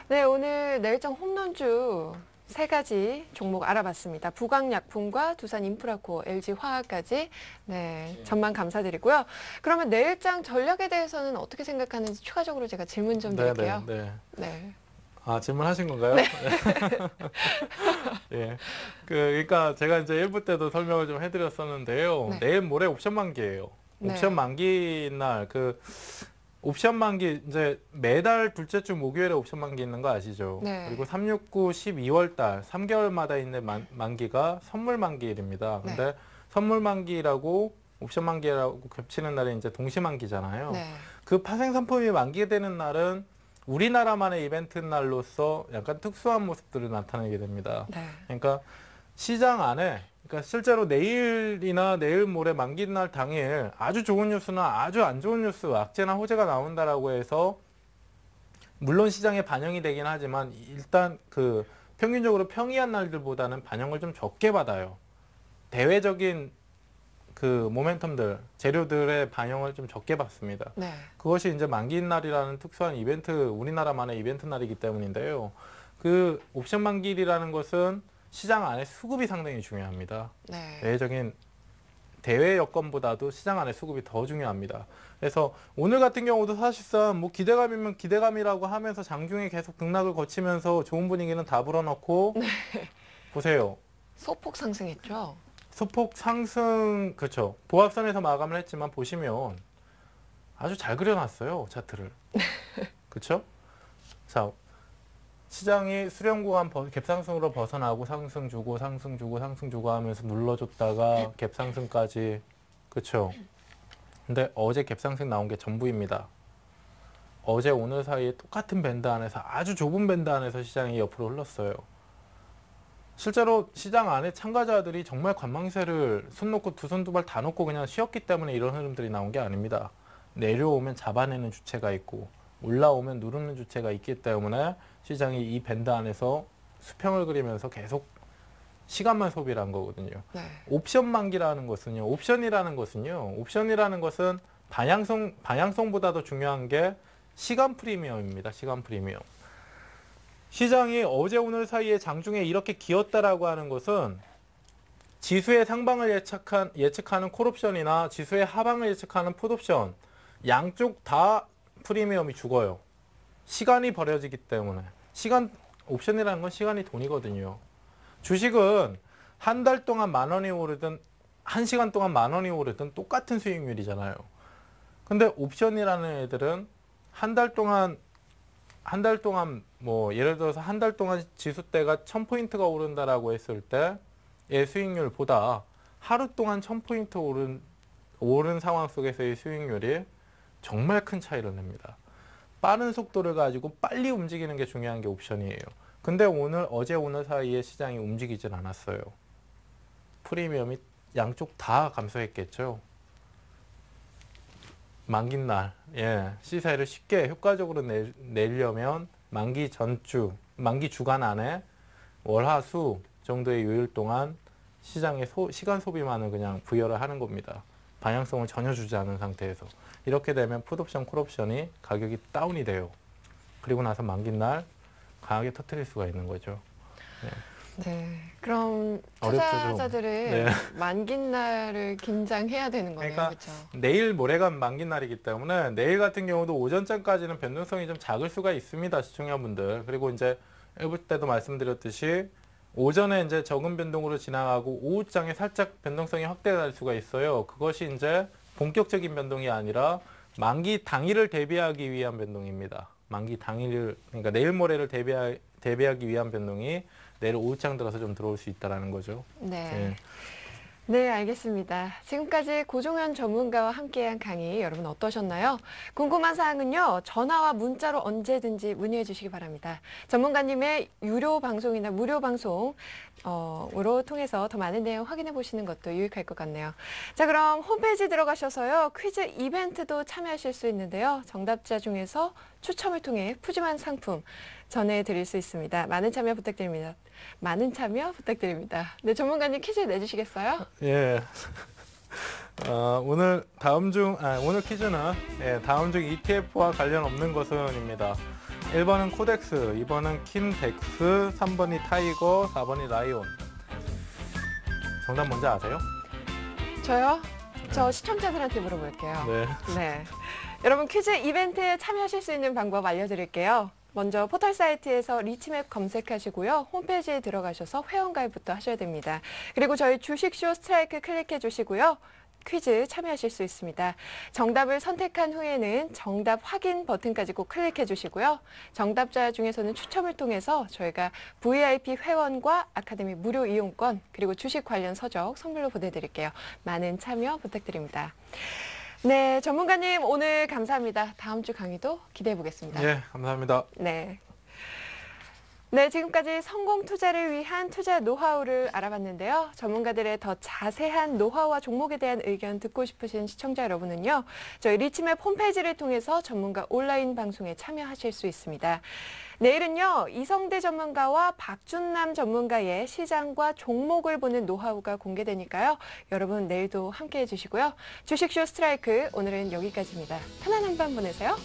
네, 오늘 내일장 홈런주 3가지 종목 알아봤습니다. 부각약품과 두산인프라코어, LG화학까지 네, 전망 감사드리고요. 그러면 내일장 전략에 대해서는 어떻게 생각하는지 추가적으로 제가 질문 좀 드릴게요. 네. 네. 아, 질문하신 건가요? 네. 예. 그러니까 제가 이제 1부 때도 설명을 좀 해드렸었는데요. 네. 내일 모레 옵션 만기예요. 네. 옵션 만기 날 옵션 만기 이제 매달 둘째 주 목요일에 옵션 만기 있는 거 아시죠? 네. 그리고 369, 12월 달 3개월마다 있는 만기가 선물 만기일입니다. 네. 근데 선물 만기라고 옵션 만기라고 겹치는 날이 이제 동시 만기잖아요. 네. 그 파생 상품이 만기되는 날은 우리나라만의 이벤트 날로서 약간 특수한 모습들을 나타내게 됩니다. 네. 그러니까 시장 안에, 그러니까 실제로 내일이나 내일 모레 만기 날 당일 아주 좋은 뉴스나 아주 안 좋은 뉴스, 악재나 호재가 나온다라고 해서 물론 시장에 반영이 되긴 하지만 일단 평균적으로 평이한 날들보다는 반영을 좀 적게 받아요. 대외적인 모멘텀들, 재료들의 반영을 좀 적게 받습니다. 네. 그것이 이제 만기 날이라는 특수한 이벤트, 우리나라만의 이벤트 날이기 때문인데요. 옵션 만기일이라는 것은 시장 안에 수급이 상당히 중요합니다. 네. 대외적인 대외 여건보다도 시장 안에 수급이 더 중요합니다. 그래서 오늘 같은 경우도 사실상 뭐 기대감이면 기대감이라고 하면서 장중에 계속 등락을 거치면서 좋은 분위기는 다 불어넣고 보세요. 소폭 상승했죠? 소폭 상승, 그렇죠. 보합선에서 마감을 했지만 보시면 아주 잘 그려놨어요, 차트를. 그렇죠? 자, 시장이 수렴 구간 갭상승으로 벗어나고 상승 주고 하면서 눌러줬다가 갭상승까지, 그렇죠? 근데 어제 갭상승 나온 게 전부입니다. 어제 오늘 사이에 똑같은 밴드 안에서, 아주 좁은 밴드 안에서 시장이 옆으로 흘렀어요. 실제로 시장 안에 참가자들이 정말 관망세를 손 놓고 두 손 두 발 다 놓고 그냥 쉬었기 때문에 이런 흐름들이 나온 게 아닙니다. 내려오면 잡아내는 주체가 있고 올라오면 누르는 주체가 있기 때문에 시장이 이 밴드 안에서 수평을 그리면서 계속 시간만 소비를 한 거거든요. 네. 옵션 만기라는 것은요. 옵션이라는 것은 방향성보다도 중요한 게 시간 프리미엄입니다. 시간 프리미엄. 시장이 어제 오늘 사이에 장중에 이렇게 기었다라고 하는 것은 지수의 상방을 예측하는 콜옵션이나 지수의 하방을 예측하는 풋옵션 양쪽 다 프리미엄이 죽어요. 시간이 버려지기 때문에. 옵션이라는 건 시간이 돈이거든요. 주식은 한 달 동안 10,000원이 오르든 1시간 동안 10,000원이 오르든 똑같은 수익률이잖아요. 근데 옵션이라는 애들은 한 달 동안 뭐 예를 들어서 한 달 동안 지수대가 1000포인트가 오른다라고 했을 때의 수익률보다 하루 동안 1000포인트 오른 상황 속에서의 수익률이 정말 큰 차이를 냅니다. 빠른 속도를 가지고 빨리 움직이는 게 중요한 게 옵션이에요. 근데 어제 오늘 사이에 시장이 움직이질 않았어요. 프리미엄이 양쪽 다 감소했겠죠. 만기날, 시세를 쉽게 효과적으로 내려면 만기 전주, 만기 주간 안에 월화수 정도의 요일 동안 시장의 시간 소비만을 그냥 부여를 하는 겁니다. 방향성을 전혀 주지 않은 상태에서. 이렇게 되면 풋옵션, 콜옵션이 가격이 다운이 돼요. 그리고 나서 만기 날 강하게 터뜨릴 수가 있는 거죠. 네. 그럼 어렵죠, 좀. 투자자들은 네. 만기 날을 긴장해야 되는 거네요. 그러니까 그렇죠? 내일 모레가 만기 날이기 때문에 내일 같은 경우도 오전장까지는 변동성이 좀 작을 수가 있습니다, 시청자분들. 그리고 이제 일부 때도 말씀드렸듯이 오전에 이제 적은 변동으로 지나가고 오후장에 살짝 변동성이 확대될 수가 있어요. 그것이 이제 본격적인 변동이 아니라 만기 당일을 대비하기 위한 변동입니다. 만기 당일을, 그러니까 내일 모레를 대비하기 위한 변동이 내일 오후장 들어서 좀 들어올 수 있다는 거죠. 네. 예. 네, 알겠습니다. 지금까지 고종현 전문가와 함께한 강의 여러분 어떠셨나요? 궁금한 사항은요, 전화와 문자로 언제든지 문의해 주시기 바랍니다. 전문가님의 유료 방송이나 무료 방송 으로 통해서 더 많은 내용 확인해 보시는 것도 유익할 것 같네요. 자, 그럼 홈페이지 들어가셔서요, 퀴즈 이벤트도 참여하실 수 있는데요. 정답자 중에서 추첨을 통해 푸짐한 상품 전해드릴 수 있습니다. 많은 참여 부탁드립니다. 많은 참여 부탁드립니다. 네, 전문가님 퀴즈 내주시겠어요? 예. 오늘 오늘 퀴즈는 다음 중 ETF와 관련 없는 것은입니다. 1번은 코덱스, 2번은 킨덱스, 3번이 타이거, 4번이 라이온. 정답 뭔지 아세요? 저요? 저 시청자들한테 물어볼게요. 네. 네. 여러분 퀴즈 이벤트에 참여하실 수 있는 방법 알려드릴게요. 먼저 포털 사이트에서 리치맵 검색하시고요. 홈페이지에 들어가셔서 회원가입부터 하셔야 됩니다. 그리고 저희 주식쇼 스트라이크 클릭해 주시고요. 퀴즈 참여하실 수 있습니다. 정답을 선택한 후에는 정답 확인 버튼까지 꼭 클릭해 주시고요. 정답자 중에서는 추첨을 통해서 저희가 VIP 회원과 아카데미 무료 이용권 그리고 주식 관련 서적 선물로 보내드릴게요. 많은 참여 부탁드립니다. 네, 전문가님 오늘 감사합니다. 다음 주 강의도 기대해 보겠습니다. 예, 감사합니다. 네. 네, 지금까지 성공 투자를 위한 투자 노하우를 알아봤는데요. 전문가들의 더 자세한 노하우와 종목에 대한 의견 듣고 싶으신 시청자 여러분은요. 저희 리치맵 홈페이지를 통해서 전문가 온라인 방송에 참여하실 수 있습니다. 내일은요. 이성대 전문가와 박준남 전문가의 시장과 종목을 보는 노하우가 공개되니까요. 여러분 내일도 함께해 주시고요. 주식쇼 스트라이크 오늘은 여기까지입니다. 편안한 밤 보내세요.